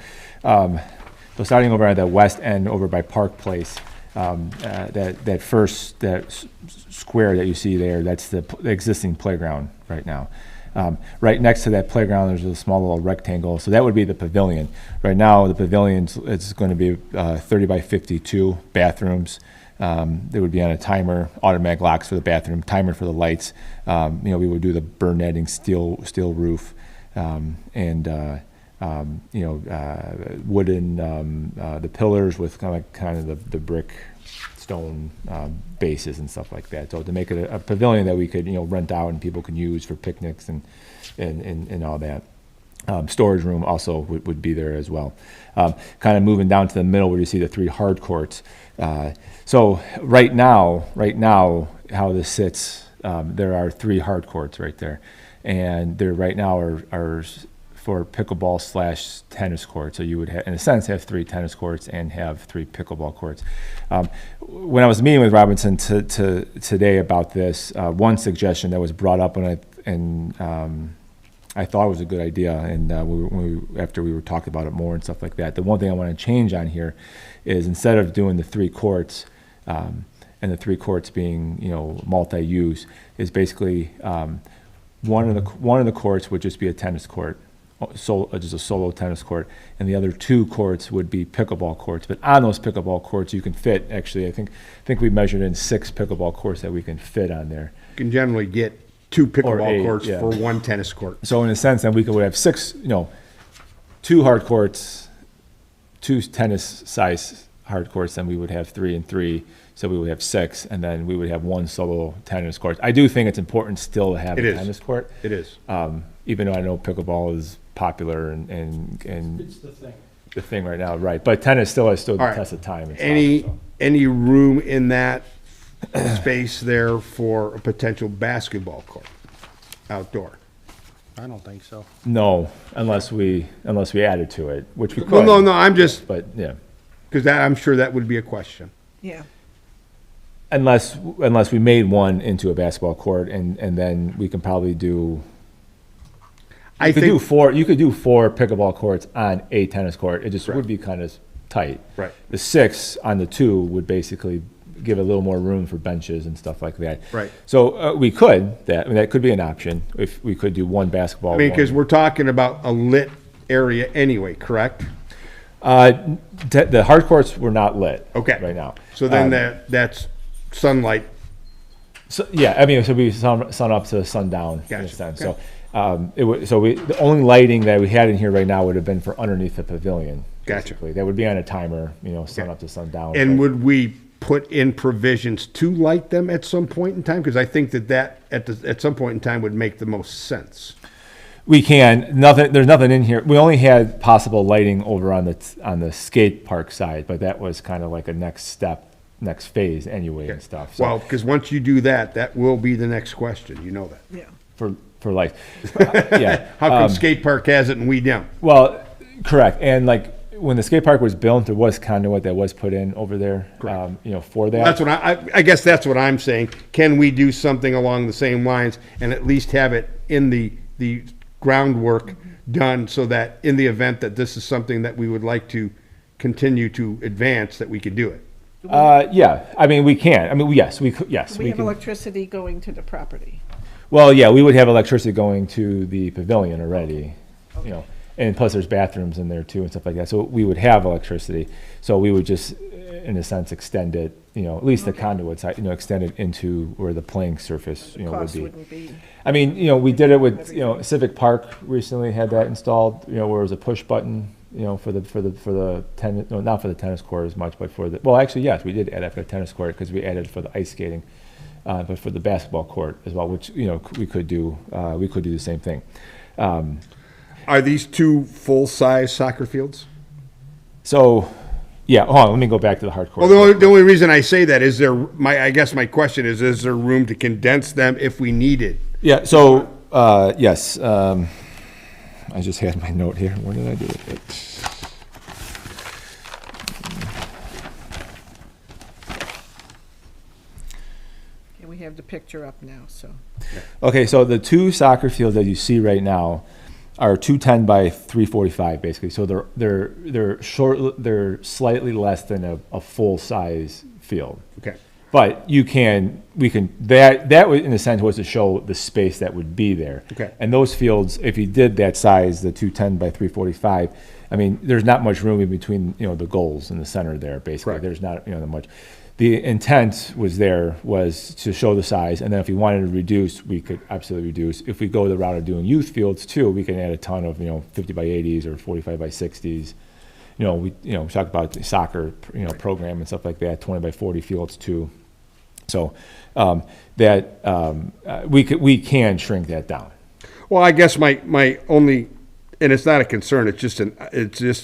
starting over at the west end over by Park Place, that square that you see there, that's the existing playground right now. Right next to that playground, there's a small little rectangle, so that would be the pavilion. Right now, the pavilion is going to be 30 by 52 bathrooms. They would be on a timer, automatic locks for the bathroom, timer for the lights. We would do the burn netting, steel roof, and wooden the pillars with kind of the brick stone bases and stuff like that. So to make it a pavilion that we could rent out and people can use for picnics and all that. Storage room also would be there as well. Kind of moving down to the middle where you see the 3 hard courts. So right now how this sits, there are 3 hard courts right there, and there right now are for pickleball / tennis courts. So you would in a sense have 3 tennis courts and have 3 pickleball courts. When I was meeting with Robinson today about this, one suggestion that was brought up and I thought it was a good idea, and after we were talking about it more and stuff like that, the one thing I want to change on here is instead of doing the 3 courts and the 3 courts being multi-use, is basically one of the courts would just be a tennis court. Just a solo tennis court, and the other 2 courts would be pickleball courts. But on those pickleball courts, you can fit, actually, I think we measured in 6 pickleball courts that we can fit on there. You can generally get 2 pickleball 8, courts yeah. for 1 tennis court. So in a sense, then we would have 6, 2 hard courts, 2 tennis size hard courts, then we would have 3 and 3. So we would have 6, and then we would have 1 solo tennis court. I do think it's important still to have a tennis court. It is. Even though I know pickleball is popular and It's the thing right now, right? But tennis still has the All right. test of time. And stuff, so. Any room in that space there for a potential basketball court outdoor? I don't think so. No, unless we added to it, which we could. Well, no, I'm just, But yeah, because I'm sure that would be a question. Yeah. unless we made one into a basketball court, and then we can probably do. You could do 4 pickleball courts on a tennis court. It just would be kind of tight. Right. The 6 on the 2 would basically give a little more room for benches and stuff like that. Right. So we could, that could be an option, if we could do 1 basketball. I mean, because we're talking about a lit area anyway, correct? The hard courts were not lit. Okay. Right now. So then that's sunlight. So yeah, I mean, so we sun up to sundown in a Gotcha. sense. Okay. So the only lighting that we had in here right now would have been for underneath the pavilion. Gotcha. Basically. That would be on a timer, sun up to sundown. And but- would we put in provisions to light them at some point in time? Because I think that at some point in time would make the most sense. We can. There's nothing in here. We only had possible lighting over on the skate park side, but that was kind of like a next phase anyway and stuff. So Well, because once you do that, that will be the next question. You know that. Yeah. for life, yeah. How come skate park has it and we don't? Well, correct. And like when the skate park was built, there was conduit that was put in over there, for that. That's what I guess that's what I'm saying. Can we do something along the same lines and at least have it in the groundwork done so that in the event that this is something that we would like to continue to advance, that we could do it? Yeah. I mean, we can. I mean, yes, we could. Yes, We have can. electricity going to the property. Well, yeah, we would have electricity going to the pavilion already, and plus there's bathrooms in there too and stuff like that. So we would have electricity. So we would just, in a sense, extend it, at least the conduit side, extend it into where the playing surface, would Cost be. wouldn't be, I mean, we did it with, Civic Park recently had that installed, where it was a push button, for the tennis, no, not for the tennis court as much, but for the, well, actually, yes, we did add that for the tennis court because we added for the ice skating, but for the basketball court as well, which, we could do the same thing. Are these two full-size soccer fields? So, yeah, hold on, let me go back to the hard court. Well, the only reason I say that is I guess my question is there room to condense them if we needed? Yeah, so, yes, I just had my note here. Where did I do it? and we have the picture up now, so. Okay, so the two soccer fields that you see right now are 210 by 345, basically. So they're short. They're slightly less than a full size field. Okay. But we can that in a sense was to show the space that would be there. Okay. And those fields, if you did that size, the 210 by 345, I mean, there's not much room in between, the goals in the center there. Basically, Correct. there's not much. The intent was to show the size, and then if we wanted to reduce, we could absolutely reduce. If we go the route of doing youth fields too, we can add a ton of 50 by 80s or 45 by 60s. We talk about the soccer program and stuff like that, 20 by 40 fields too. So we can shrink that down. Well, I guess my only, and it's not a concern, it's just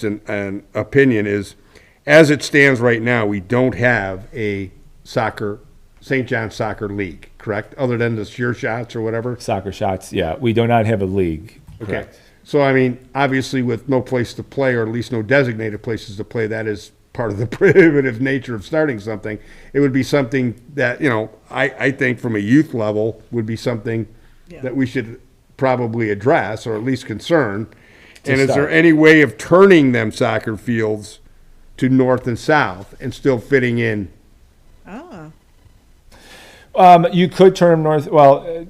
an opinion is, as it stands right now, we don't have a St. John's Soccer League, correct? Other than the Sure Shots or whatever? Soccer shots, yeah. We do not have a league. Okay. Correct. So, I mean, obviously with no place to play, or at least no designated places to play, that is part of the prohibitive nature of starting something. It would be something that, I think from a youth level would be something that we should probably address, or at least concern. And is there start. any way of turning them soccer fields to north and south and still fitting in? Ah, You could turn them north. Well,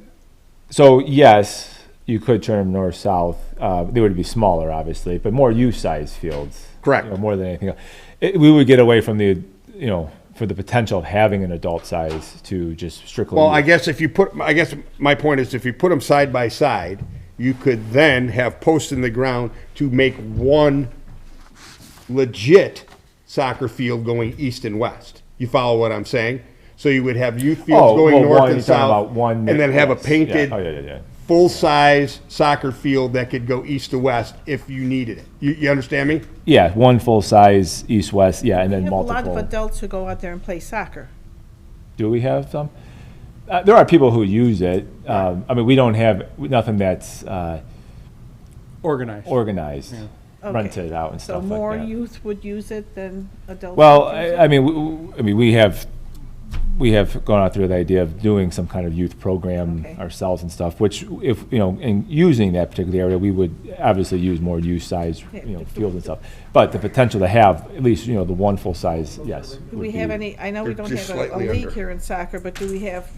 so yes, you could turn them north-south. They would be smaller, obviously, but more youth-size fields. Correct. More than anything else. We would get away from the, for the potential of having an adult size to just strictly. Well, youth. I guess my point is if you put them side by side, you could then have posts in the ground to make one legit soccer field going east and west. You follow what I'm saying? So you would have youth fields going north and you're talking south, about one, and then have a yes. painted, Yeah. Oh, yeah. full-size soccer field that could go east to west if you needed it. You understand me? Yeah, one full size east-west, yeah, and we then have a lot of multiple. adults who go out there and play soccer. Do we have some? There are people who use it. I mean, we don't have nothing that's Organized. organized, Okay. rented out and So stuff like more that. youth would use it than adults? Well, would use it? I mean, we have gone out there with the idea of doing some kind of youth program Okay. ourselves and stuff, which if, in using that particular area, we would obviously use more youth-size, Yeah. fields and stuff. But the potential to have at least, the one full size, yes. Do would we have be- any, I know we They're don't just have a slightly league under. here in soccer, but do we have?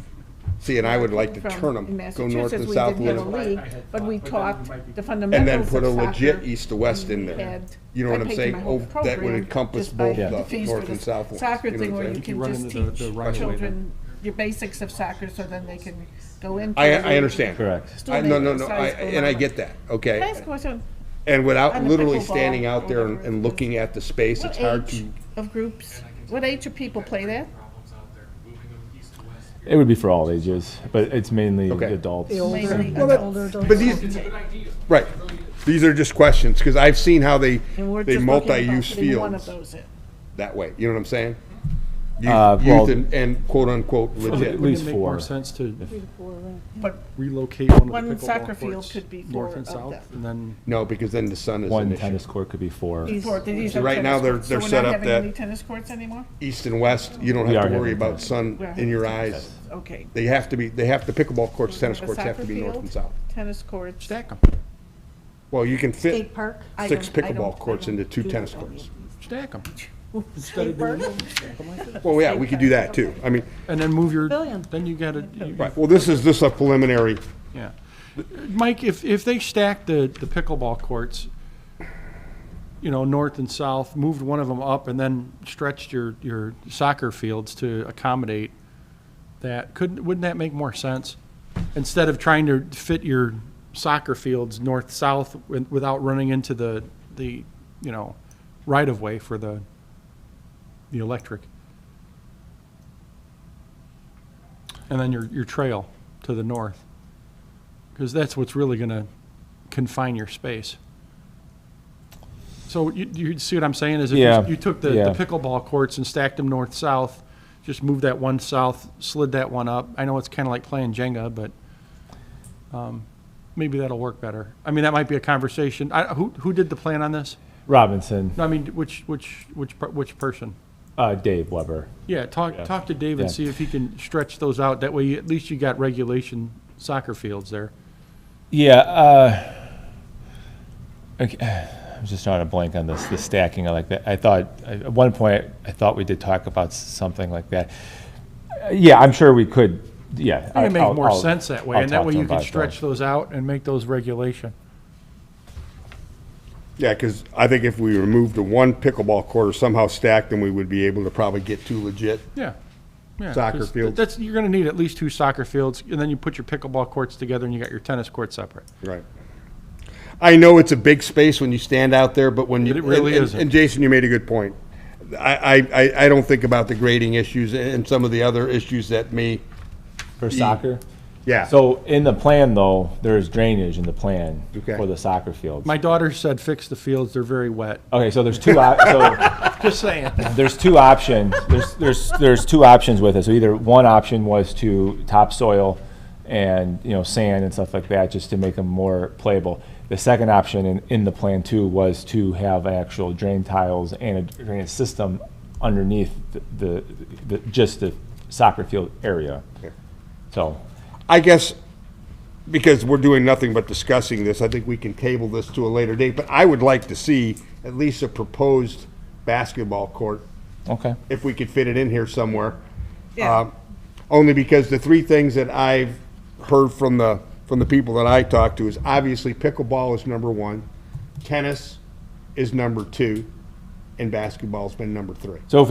See, and I would like to from- turn in them, go north Massachusetts, and we south a didn't have a little, league, but we taught the fundamentals and then of put a soccer. legit east to west in there. And You know what I I'm paid for saying? my whole Oh, that would program encompass just by both the the fees north for and the south ones. Soccer You know thing what I'm where you saying? can You run just into the teach right of way children your basics of soccer so then they can go into. I understand. Correct. Still No, make the size go and I lower. get that, Can I okay? ask a question? And without On the literally pickleball standing out there or whatever and it looking at the space, What it's hard age to, of groups, what age of people play that? Problems out there, moving them east to west. It would be for all ages, but it's mainly Okay. adults. The older, Mainly the adults. older adults. but these, right, these are just questions, because I've seen how they And we're just looking multi-use about putting one of fields those in. that way, you know what I'm saying? Well- Youth and quote-unquote legit. At least Wouldn't it make more four. sense to But relocate one of the One pickleball soccer field courts could be north four and of south, them. and then No, because then the sun is One an issue. tennis court could be four. these See, are right now, tennis they're- courts. they're So set we're up not having that- any tennis courts anymore? East and west, you don't We have are to worry having about tennis. sun We're in your having eyes. Okay. The pickleball courts, tennis The courts have to soccer be north field, and south. Tennis courts. stack them, Well, you can fit Skate park. I 6 don't- I don't- pickleball courts I don't into 2 do tennis that. courts. stack them. Skate park? Well, yeah, we could do that too. I mean, And then move your, Billion. then you gotta, right, well, this is just a preliminary, yeah. Mike, if they stack the pickleball courts, north and south, moved one of them up, and then stretched your soccer fields to accommodate that, wouldn't that make more sense? Instead of trying to fit your soccer fields north-south without running into the right-of-way for the electric. And then your trail to the north. Because that's what's really going to confine your space. So you see what I'm saying? Is if Yeah, you took the yeah. pickleball courts and stacked them north-south, just moved that one south, slid that one up. I know it's kind of like playing Jenga, but maybe that'll work better. I mean, that might be a conversation. Who did the plan on this? Robinson, No, I mean, which person? Dave Weber. Yeah, talk to Dave and Yeah. see if he can stretch those out. That way, at least you got regulation soccer fields there. Yeah, okay. I'm just trying to blank on this, the stacking. I like that. I thought, at one point, I thought we did talk about something like that. Yeah, I'm sure we could, yeah. I think it makes more sense that way, I'll and that talk way to you him can about stretch those out and make those regulation. Yeah, because I think if we removed the one pickleball court or somehow stacked them, we would be able to probably get two legit. Yeah. Yeah, Soccer 'cause fields. You're gonna need at least 2 soccer fields, and then you put your pickleball courts together and you got your tennis court separate. Right. I know it's a big space when you stand out there, but when you. It really and- isn't. And Jason, you made a good point. I don't think about the grading issues and some of the other issues that may. For soccer? Yeah. So in the plan, though, there's drainage in the plan Okay. for the soccer fields. My daughter said, fix the fields, they're very wet. Okay, so there's two, Just saying. there's two options. There's two options with it. So either one option was to topsoil and, sand and stuff like that, just to make them more playable. The second option in the plan too was to have actual drain tiles and a drainage system underneath just the soccer field area. So, I guess, because we're doing nothing but discussing this, I think we can table this to a later date, but I would like to see at least a proposed basketball court, okay. if we could fit it in here somewhere. Yeah. Only because the three things that I've heard from the people that I talk to is obviously pickleball is number 1, tennis is number 2, and basketball's been number 3. So if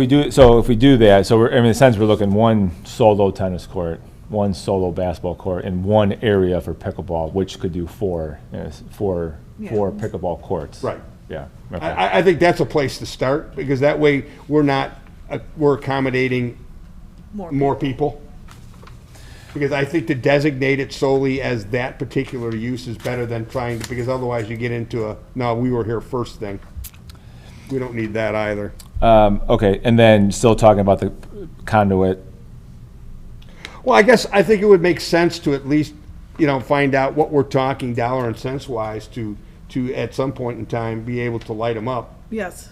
we do that, so in a sense, we're looking one solo tennis court, one solo basketball court, and one area for pickleball, which could do four pickleball courts. Right. Yeah. Okay. I think that's a place to start, because that way we're accommodating more people. Because I think to designate it solely as that particular use is better than trying to, because otherwise you get into no, we were here first thing. We don't need that either. Okay, and then still talking about the conduit. Well, I think it would make sense to at least, find out what we're talking dollar and cents wise to at some point in time be able to light them up. Yes.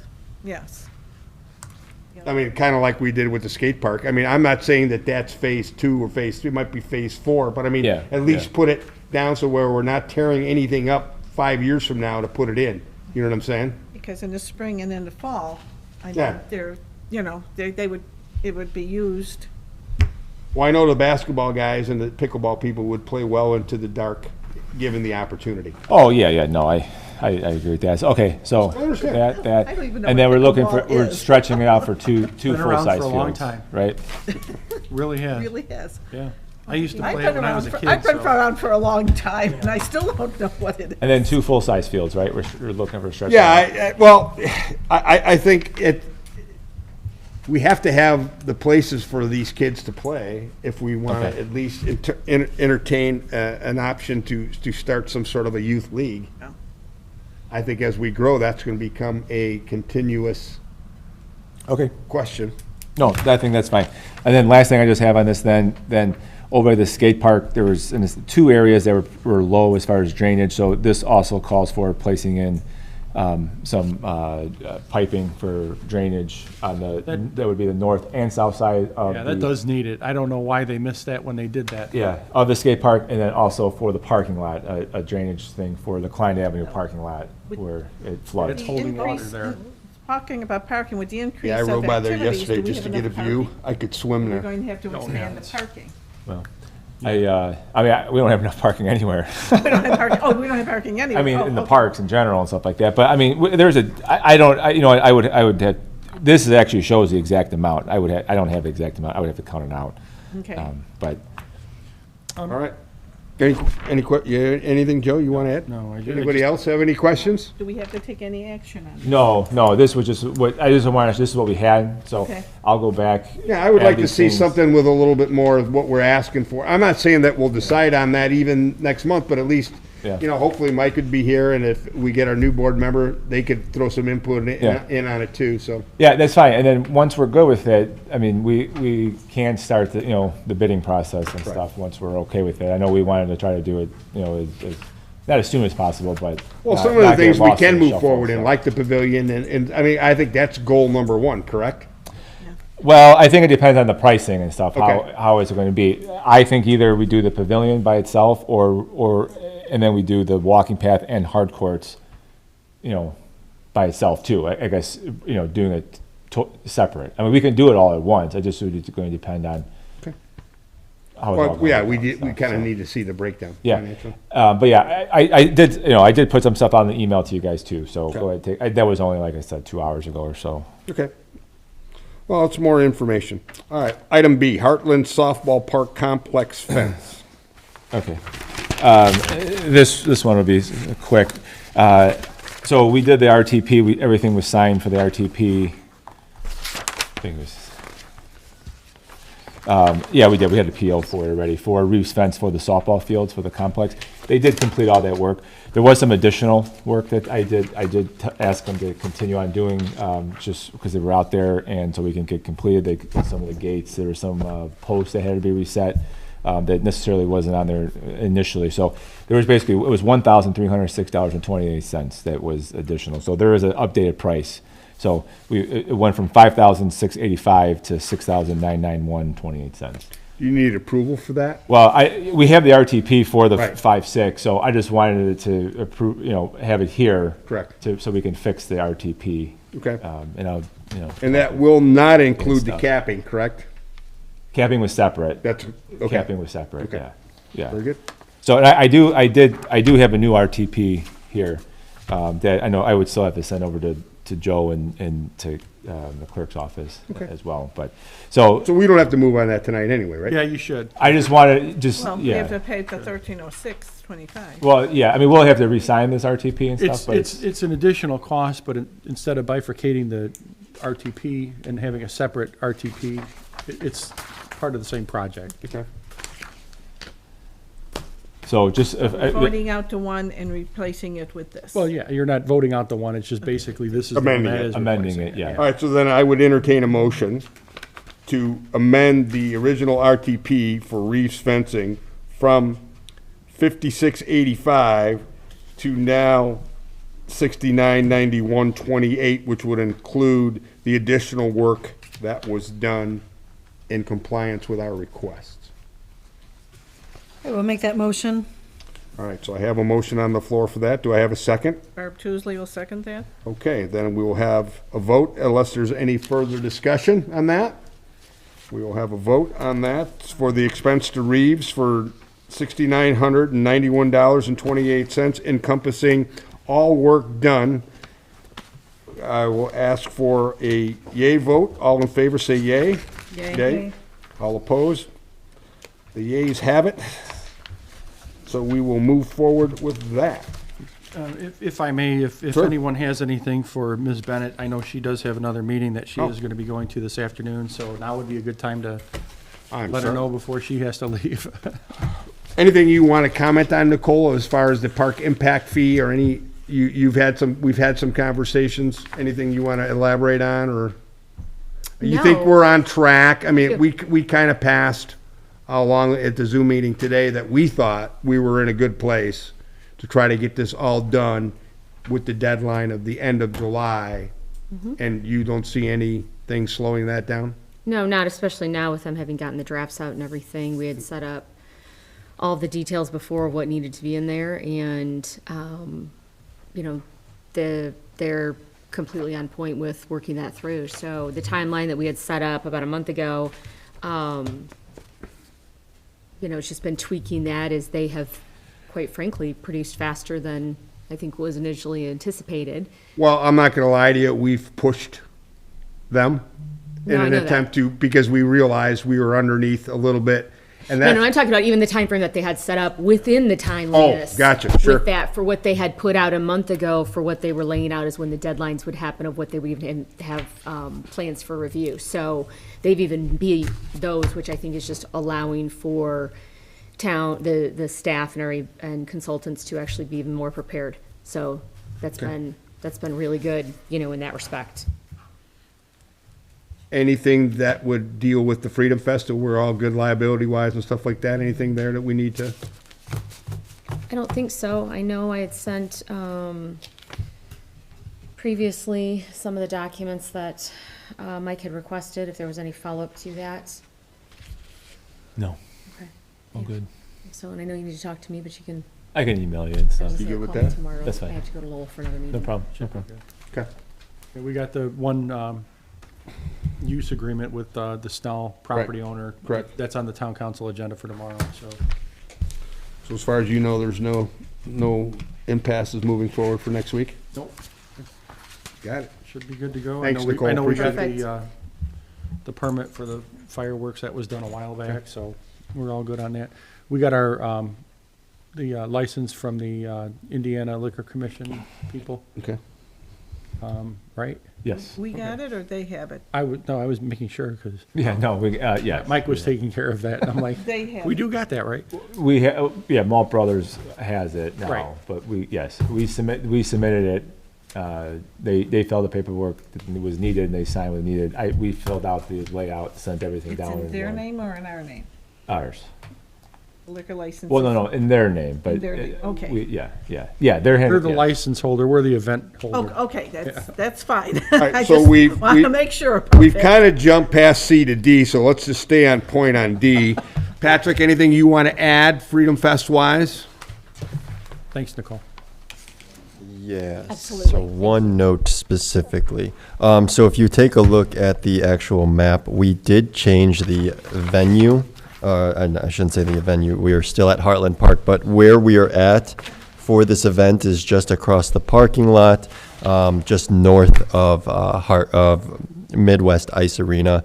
I mean, kind of like we did with the skate park. I mean, I'm not saying that that's phase 2 or phase 3, it might be phase 4, but I mean, Yeah, at least yeah. put it down so where we're not tearing anything up 5 years from now to put it in. You know what I'm saying? Because in the spring and in the fall, Yeah. it would be used. Well, I know the basketball guys and the pickleball people would play well into the dark, given the opportunity. Oh, yeah, no, I agree with that. So, okay, so understand. that, I don't even know and what then we're looking for, pickleball we're is. stretching it out for two Been around full-size for a fields. long time. Right? Really has. Really has. Yeah. I used to I've play it been when I was a kid. I've been so- around for a long time, and I still don't know what it is. And then 2 full-size fields, right? We're looking for stretching. Yeah, out. I think we have to have the places for these kids to play if we want to Okay. at least entertain an option to start some sort of a youth league. Yeah. I think as we grow, that's going to become a continuous Okay. question. No, I think that's fine. And then last thing I just have on this, then over at the skate park, there was 2 areas that were low as far as drainage. So this also calls for placing in some piping for drainage on that would be the north and south side of Yeah, that does need it. I don't know why they missed that when they did that. Yeah, of the skate park, and then also for the parking lot, a drainage thing for the Klein Avenue parking lot where it floods. It's holding water there. Talking about parking, with the increase Yeah, I of rode by there activities, yesterday do we just to have get a enough view. parking? I could swim We're there. going to have to Oh, expand yeah. the parking. Well, I mean, we don't have enough parking anywhere. We don't have parking, we don't have parking anywhere. I mean, Oh, in the okay. parks in general and stuff like that. But I mean, you know, I would have, this is actually shows the exact amount. I don't have the exact amount. I would have to count it out. Okay. But All right. Anything, Joe, you want to add? No, I ju- I Anybody just- else have any questions? Do we have to take any action on it? no, this was just what, I just wanted, this is what we had, so Okay. I'll go back. Yeah, I would add like to these see things. something with a little bit more of what we're asking for. I'm not saying that we'll decide on that even next month, but at least, Yeah. you know, hopefully Mike could be here, and if we get our new board member, they could throw some input Yeah. in on it too, so. Yeah, that's fine. And then once we're good with it, I mean, we can start the, you know, the bidding process and stuff, once we're okay with it. I know we wanted to try to do it, you know, not as soon as possible, but. Well, not- some of the not get things we lost in can the move shuffle, forward in, so. like the pavilion, and, I mean, I think that's goal number one, correct? Well, I think it depends on the pricing and stuff, Okay. how is it going to be. I think either we do the pavilion by itself and then we do the walking path and hard courts, you know, by itself too. I guess, you know, doing it separate. I mean, we can do it all at once. I just, it's going to depend on Okay. how it's all Well, going yeah, to we go and we stuff, kind of so. need to see the breakdown. Yeah, financially. but yeah, I did, you know, I did put some stuff on the email to you guys too, so Okay. go ahead, that was only, like I said, 2 hours ago or so. Okay. Well, it's more information. All right, item B, Heartland Softball Park Complex fence. Okay. This one will be quick. So we did the RTP, everything was signed for the RTP. I think it was, yeah, we did, we had the PO for it already, for Reeves fence for the softball fields for the complex. They did complete all that work. There was some additional work that I did ask them to continue on doing, just because they were out there and so we can get completed. Some of the gates, there were some posts that had to be reset. That necessarily wasn't on there initially. So there was basically, it was $1,306.28 that was additional. So there is an updated price. So it went from $5,685 to $6,991.28. Do you need approval for that? Well, we have the RTP for the Right. 5.6, so I just wanted it to approve, you know, have it here. Correct. So we can fix the RTP. Okay. And I'll, you know. And that will not include the stuff. capping, correct? Capping was separate. That's, okay. Capping was separate, Okay. yeah. Yeah. Very good. So and I do have a new RTP here, that I know I would still have to send over to Joe and to the clerk's office Okay. as well, but, so So we don't have to move on that tonight anyway, right? Yeah, you should. I just wanted, Well, we have to yeah. pay the 1306.25. Well, yeah, I mean, we'll have to re-sign this RTP and stuff, but It's an additional cost, but instead of bifurcating the RTP and having a separate RTP, it's part of the same project. Okay. so just, Voting out to one and replacing it with this. Well, yeah, you're not voting out the one, it's just basically this is. the one Amending that it. is amending replacing it, yeah. All right, so then I would entertain a motion to amend the original RTP for Reeves fencing from 5685 to now 6991.28, which would include the additional work that was done in compliance with our requests. I will make that motion. All right, so I have a motion on the floor for that. Do I have a second? Barb Tusley will second that. Okay, then we will have a vote unless there's any further discussion on that. We will have a vote on that for the expense to Reeves for $6,991.28 encompassing all work done. I will ask for a yay vote. All in favor, say yay. Yay. All opposed? The yeas have it. So we will move forward with that. If I may, if Sure. anyone has anything for Ms. Bennett, I know she does have another meeting that she Oh. is going to be going to this afternoon, so now would be a good time to I'm let her sorry. know before she has to leave. Anything you want to comment on, Nicole, as far as the park impact fee or any, we've had some conversations, anything you want to elaborate on, or? You think No. we're on track? I mean, we kind of passed along at the Zoom meeting today that we thought we were in a good place to try to get this all done with the deadline of the end of July. And you don't see anything slowing that down? No, not especially now with them having gotten the drafts out and everything. We had set up all the details before of what needed to be in there, and, you know, they're completely on point with working that through. So the timeline that we had set up about a month ago, you know, it's just been tweaking that as they have, quite frankly, produced faster than I think was initially anticipated. Well, I'm not gonna lie to you, we've pushed them in No, I an know that. attempt to, because we realized we were underneath a little bit. And No, that, no, I'm talking about even the time frame that they had set up within the timeliness. gotcha, sure. With that, for what they had put out a month ago, for what they were laying out as when the deadlines would happen of what they would even have plans for review. So they've even beat those, which I think is just allowing for the staff and consultants to actually be even more prepared. So that's been really good, you know, in that respect. anything that would deal with the Freedom Festival, we're all good liability-wise and stuff like that? Anything there that we need to? I don't think so. I know I had sent previously some of the documents that Mike had requested, if there was any follow-up to that. No, Okay. all good. So, and I know you need to talk to me, but you can. I can email you and stuff. just You good with call me that? tomorrow. That's fine. I have to go to Lowell for another meeting. No problem, no problem. Okay. And we got the one use agreement with the Snell property owner. correct. That's on the town council agenda for tomorrow, so. So as far as you know, there's no impasses moving forward for next week? Nope, Got it. should be good to go. Thanks, I know we- Nicole, I know we got appreciate it. the permit for the fireworks, that was done a while back, so we're all good on that. We got our, the license from the Indiana Liquor Commission people, Okay. right? Yes. We got it or they have it? I was making sure, because Yeah, no, yeah. Mike was taking care of that, and I'm like, They have we it. do got that, right? Yeah, Malt Brothers has it Right. now, but we submitted it. They filled the paperwork that was needed and they signed what needed. We filled out the layout, sent everything It's down. in and, their name or in our name? Ours. Liquor license? Well, no, in their name, but. their name, okay. Yeah, they're. They're the yeah. license holder, we're the event holder. Oh, okay, that's fine. right, I so just we've- want we- to make sure about We've that. kind of jumped past C to D, so let's just stay on point on D. Patrick, anything you want to add, Freedom Fest wise? Thanks, Nicole. Yes. Absolutely. So one note specifically. So if you take a look at the actual map, we did change the venue. And I shouldn't say the venue. We are still at Heartland Park, but where we are at for this event is just across the parking lot, just north of Midwest Ice Arena,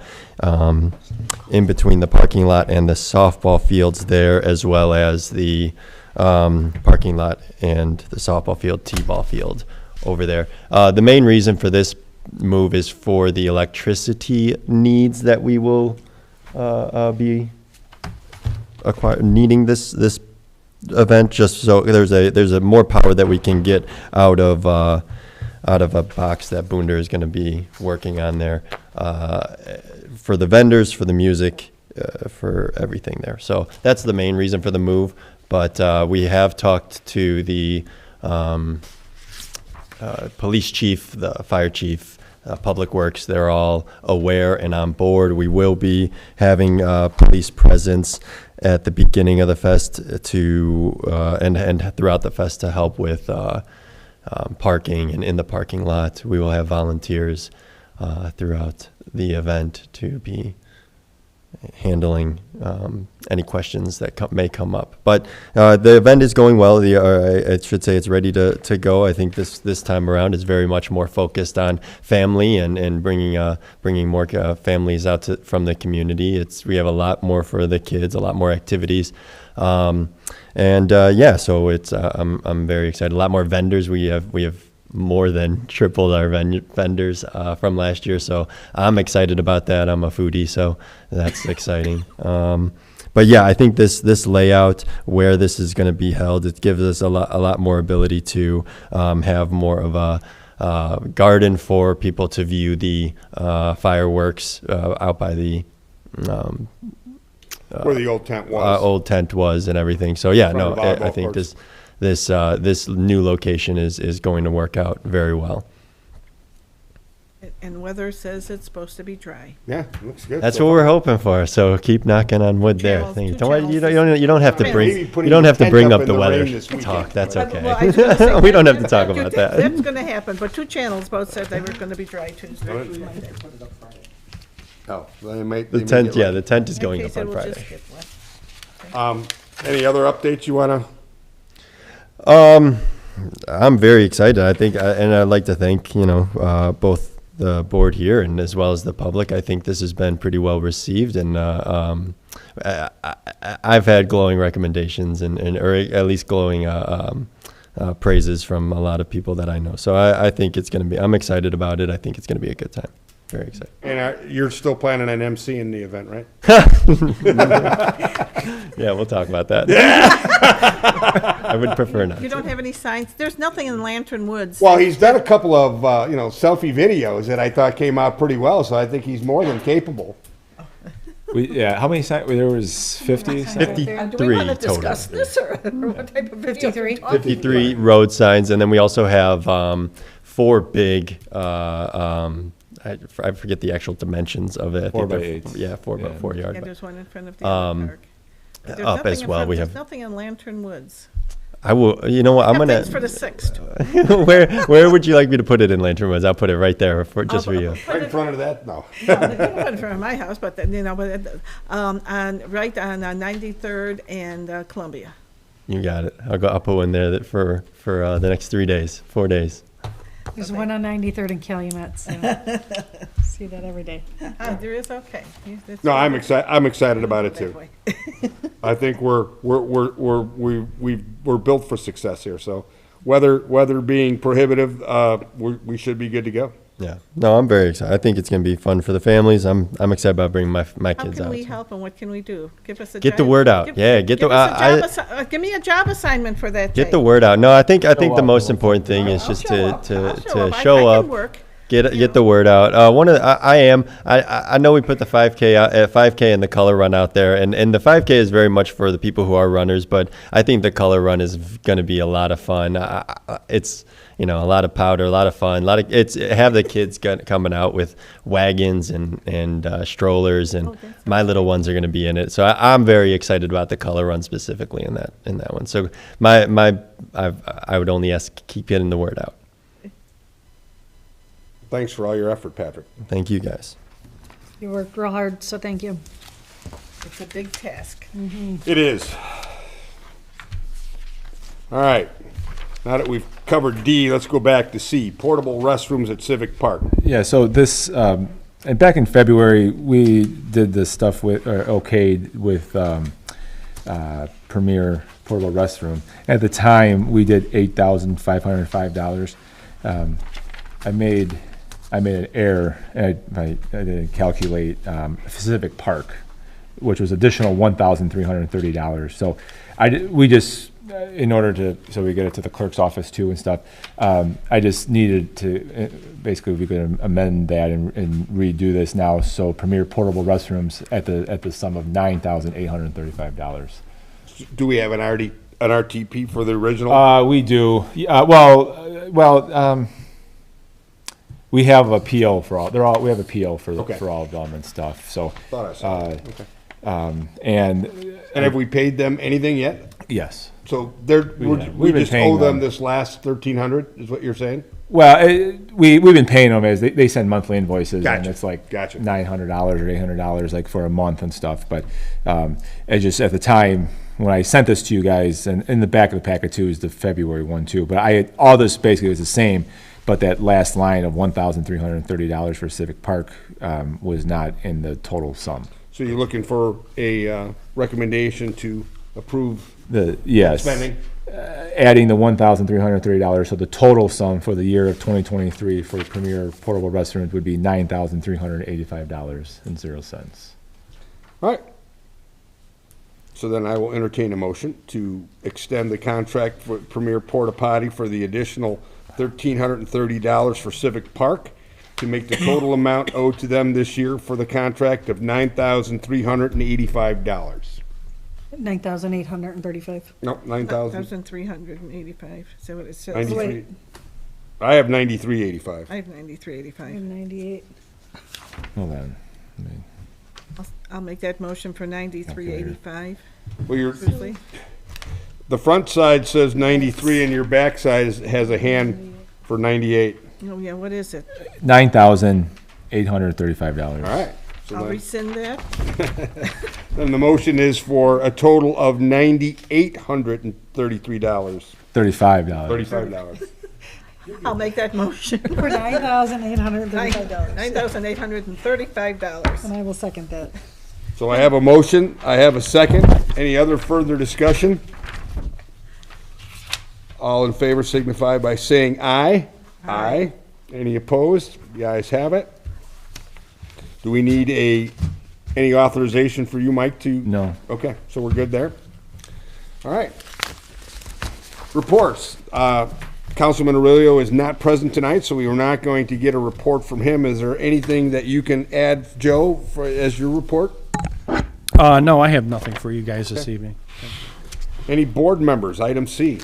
in between the parking lot and the softball fields there, as well as the parking lot and the softball field, t-ball field over there. The main reason for this move is for the electricity needs that we will be needing this event, just so there's a more power that we can get out of a box that Boonder is going to be working on there, for the vendors, for the music, for everything there. So that's the main reason for the move. But we have talked to the police chief, the fire chief, Public Works. They're all aware and on board. We will be having police presence at the beginning of the fest and throughout the fest to help with parking and in the parking lot. We will have volunteers throughout the event to be handling any questions that may come up. But the event is going well. I should say it's ready to go. I think this time around is very much more focused on family and bringing more families out from the community. We have a lot more for the kids, a lot more activities. So it's I'm very excited. A lot more vendors. We have more than tripled our vendors from last year, so I'm excited about that. I'm a foodie, so that's exciting. But yeah, I think this layout where this is going to be held, it gives us a lot more ability to have more of a garden for people to view the fireworks out by the Where the old tent was. old tent was and everything. So yeah, Front no, of volleyball I think courts. this new location is going to work out very well. And weather says it's supposed to be dry. Yeah, looks good. That's so what far. we're hoping for. So keep knocking on wood there. Channels, Thank you. two Don't worry, channels. you don't have to Maybe bring putting you don't the have to tent bring up up in the the weather rain this weekend. talk. That's But- okay. Well, I was gonna say, We don't have to talk about that. That's going to happen, but two channels both said they were going to be dry Tuesday through Monday. Oh, they might. The tent is going In up case it on will Friday. just get wet. Any other updates you wanna? I'm very excited. I think, and I'd like to thank, both the board here and as well as the public. I think this has been pretty well received, and I've had glowing recommendations or at least glowing praises from a lot of people that I know. So I think it's going to be, I'm excited about it. I think it's going to be a good time. Very excited. And you're still planning on emceeing the event, right? Yeah, we'll talk about that. I would prefer not. You don't have any signs? There's nothing in Lantern Woods. Well, he's done a couple of, selfie videos that I thought came out pretty well, so I think he's more than capable. How many signs? There was 50 signs? 53 Do we want to total. discuss this, or what type of videos? 53? 53 road signs, and then we also have 4 big, I forget the actual dimensions of it. I 4 think by they're 8s. Yeah, 4 by 4 yard. Yeah, there's one in front of the other park. But there's up nothing as in well. front- We there's have. nothing in Lantern Woods. I will. You know what? I'm gonna. Thanks for the 6th. Where would you like me to put it in Lantern Woods? I'll put it right there for you. Right in front of that? No. No, you can put it in front of my house, but right on 93rd and Columbia. You got it. I'll put one there for the next 4 days. There's one on 93rd and Calumet, so see that every day. There is, okay. No, I'm excited about it too. I think we're built for success here, so weather being prohibitive, we should be good to go. Yeah. No, I'm very excited. I think it's going to be fun for the families. I'm excited about bringing my How kids can out. we help and what can we do? Give us a Get the giant- word out. give- Yeah, give us a job give me a job assignment for that Get day. the word out. No, I think the up. most important thing is I'll just show to up. to I'll to I show can up. work. Get the word out. I know we put the 5K out, 5K and the color run out there, and the 5K is very much for the people who are runners, but I think the color run is going to be a lot of fun. It's a lot of powder, a lot of fun, have the kids coming out with wagons and strollers, and my little ones are going to be in it. So I'm very excited about the color run specifically in that one. So I would only ask, keep getting the word out. Thanks for all your effort, Patrick. Thank you guys. You worked real hard, so thank you. It's a big task. It is. All right. Now that we've covered D, let's go back to C, portable restrooms at Civic Park. Yeah, so this, and back in February, we did this stuff okayed with Premier Portable Restroom. At the time, we did $8,505. I made an error, and I didn't calculate Civic Park, which was additional $1,330. So we just, in order so we get it to the clerk's office too and stuff, I just needed to, basically we could amend that and redo this now. So Premier Portable Restrooms at the sum of $9,835. Do we have an RTP for the original? We do. We have a PO for all. We have a PO for all of them and stuff. So. Thought I saw it. Okay. And have we paid them anything yet? yes. So We've we been just paying owe them them. this last 1,300, is what you're saying? Well, we've been paying them as they send monthly invoices, and Gotcha. it's like Gotcha. $900 or $800 like for a month and stuff. But it just at the time when I sent this to you guys, and in the back of the packet too is the February one too. But all this basically was the same, but that last line of $1,330 for Civic Park was not in the total sum. So you're looking for a recommendation to approve Yes. spending? Adding the $1,330, so the total sum for the year of 2023 for Premier Portable Restrooms would be $9,385.00. All right. So then I will entertain a motion to extend the contract for Premier Porta Potty for the additional $1,330 for Civic Park to make the total amount owed to them this year for the contract of $9,385. 9,835. Nope, 9,000. 1,385. So what it says. 93. I have 9385. I have 9385. 98. Hold on. I'll make that motion for 9385. Well, Seriously? the front side says 93 and your back side has a hand for 98. Oh, yeah, what is it? $9,835. All right. So I'll then- rescind that. Then the motion is for a total of $9,833, $35. $35. I'll make that motion. For $9,835. $9,835. And I will second that. So I have a motion, I have a second. Any other further discussion? All in favor signify by saying aye. Aye. Any opposed? The ayes have it. Do we need any authorization for you, Mike, to? No. Okay, so we're good there? All right. Reports. Councilman Aurelio is not present tonight, so we are not going to get a report from him. Is there anything that you can add, Joe, as your report? No, I have nothing for you guys this evening. Any board members? Item C.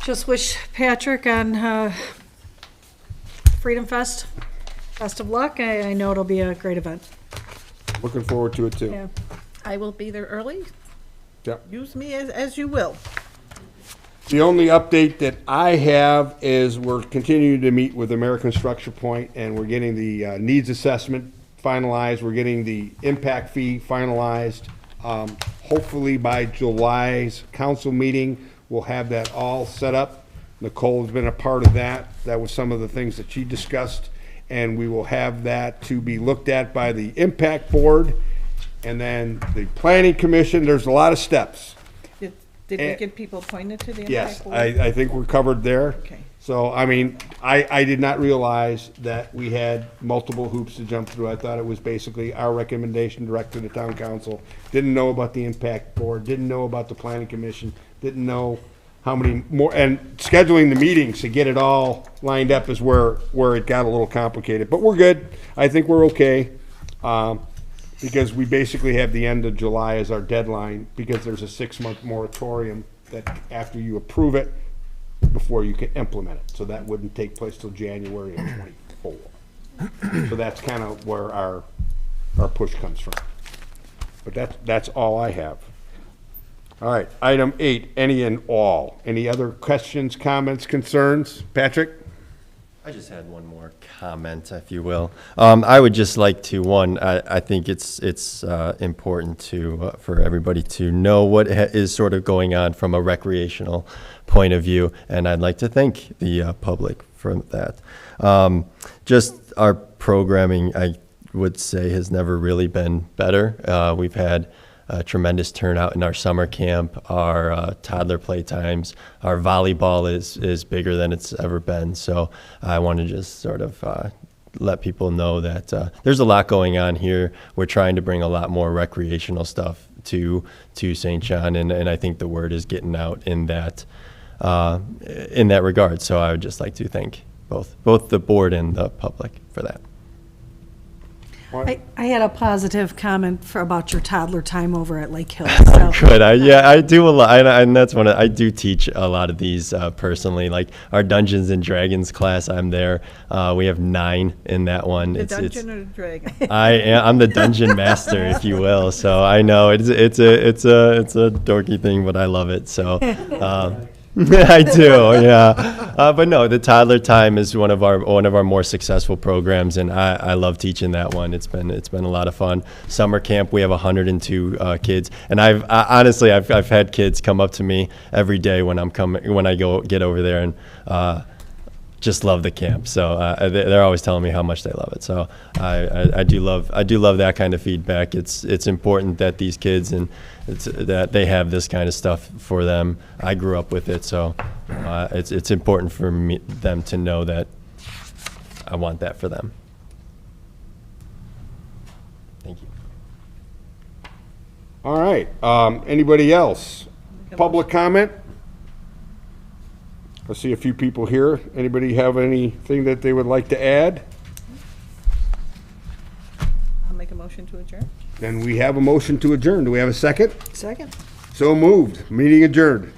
Just wish Patrick on Freedom Fest best of luck. I know it'll be a great event. Looking forward to it, too. Yeah. I will be there early. Yep. Use me as you will. The only update that I have is we're continuing to meet with American Structure Point, and we're getting the needs assessment finalized. We're getting the impact fee finalized. Hopefully by July's council meeting, we'll have that all set up. Nicole has been a part of that. That was some of the things that she discussed, and we will have that to be looked at by the impact board and then the planning commission. There's a lot of steps. Did we get people appointed to the Yes, impact board? I think we're covered there. Okay. So, I mean, I did not realize that we had multiple hoops to jump through. I thought it was basically our recommendation direct to the town council. Didn't know about the impact board, didn't know about the planning commission, didn't know how many more, and scheduling the meetings to get it all lined up is where it got a little complicated. But we're good. I think we're okay. Because we basically have the end of July as our deadline, because there's a 6-month moratorium that after you approve it, before you can implement it. So that wouldn't take place till January of '24. So that's kind of where our push comes from. But that's all I have. All right, item 8, any and all. Any other questions, comments, concerns? Patrick? I just had one more comment, if you will. I would just like to, I think it's important for everybody to know what is sort of going on from a recreational point of view, and I'd like to thank the public for that. Just our programming, I would say, has never really been better. We've had a tremendous turnout in our summer camp, our toddler playtimes. Our volleyball is bigger than it's ever been. So I want to just sort of let people know that there's a lot going on here. We're trying to bring a lot more recreational stuff to St. John, and I think the word is getting out in that regard. So I would just like to thank both the board and the public for that. I had a positive comment about your toddler time over at Lake Hill. So. Good. I do a lot, and that's I do teach a lot of these personally. Like our Dungeons and Dragons class, I'm there. We have 9 in that one. The Dungeon or the Dragon? I'm the dungeon master, if you will. So I know it's a dorky thing, but I love it. So. I do, yeah. But no, the toddler time is one of our more successful programs, and I love teaching that one. It's been a lot of fun. Summer camp, we have 102 kids, and I've honestly had kids come up to me every day when I go get over there and just love the camp. So they're always telling me how much they love it. So I do love that kind of feedback. It's important that these kids and that they have this kind of stuff for them. I grew up with it, so it's important for them to know that I want that for them. Thank you. All right. Anybody else? Public comment? I see a few people here. Anybody have anything that they would like to add? I'll make a motion to adjourn. Then we have a motion to adjourn. Do we have a second? Second. So moved. Meeting adjourned.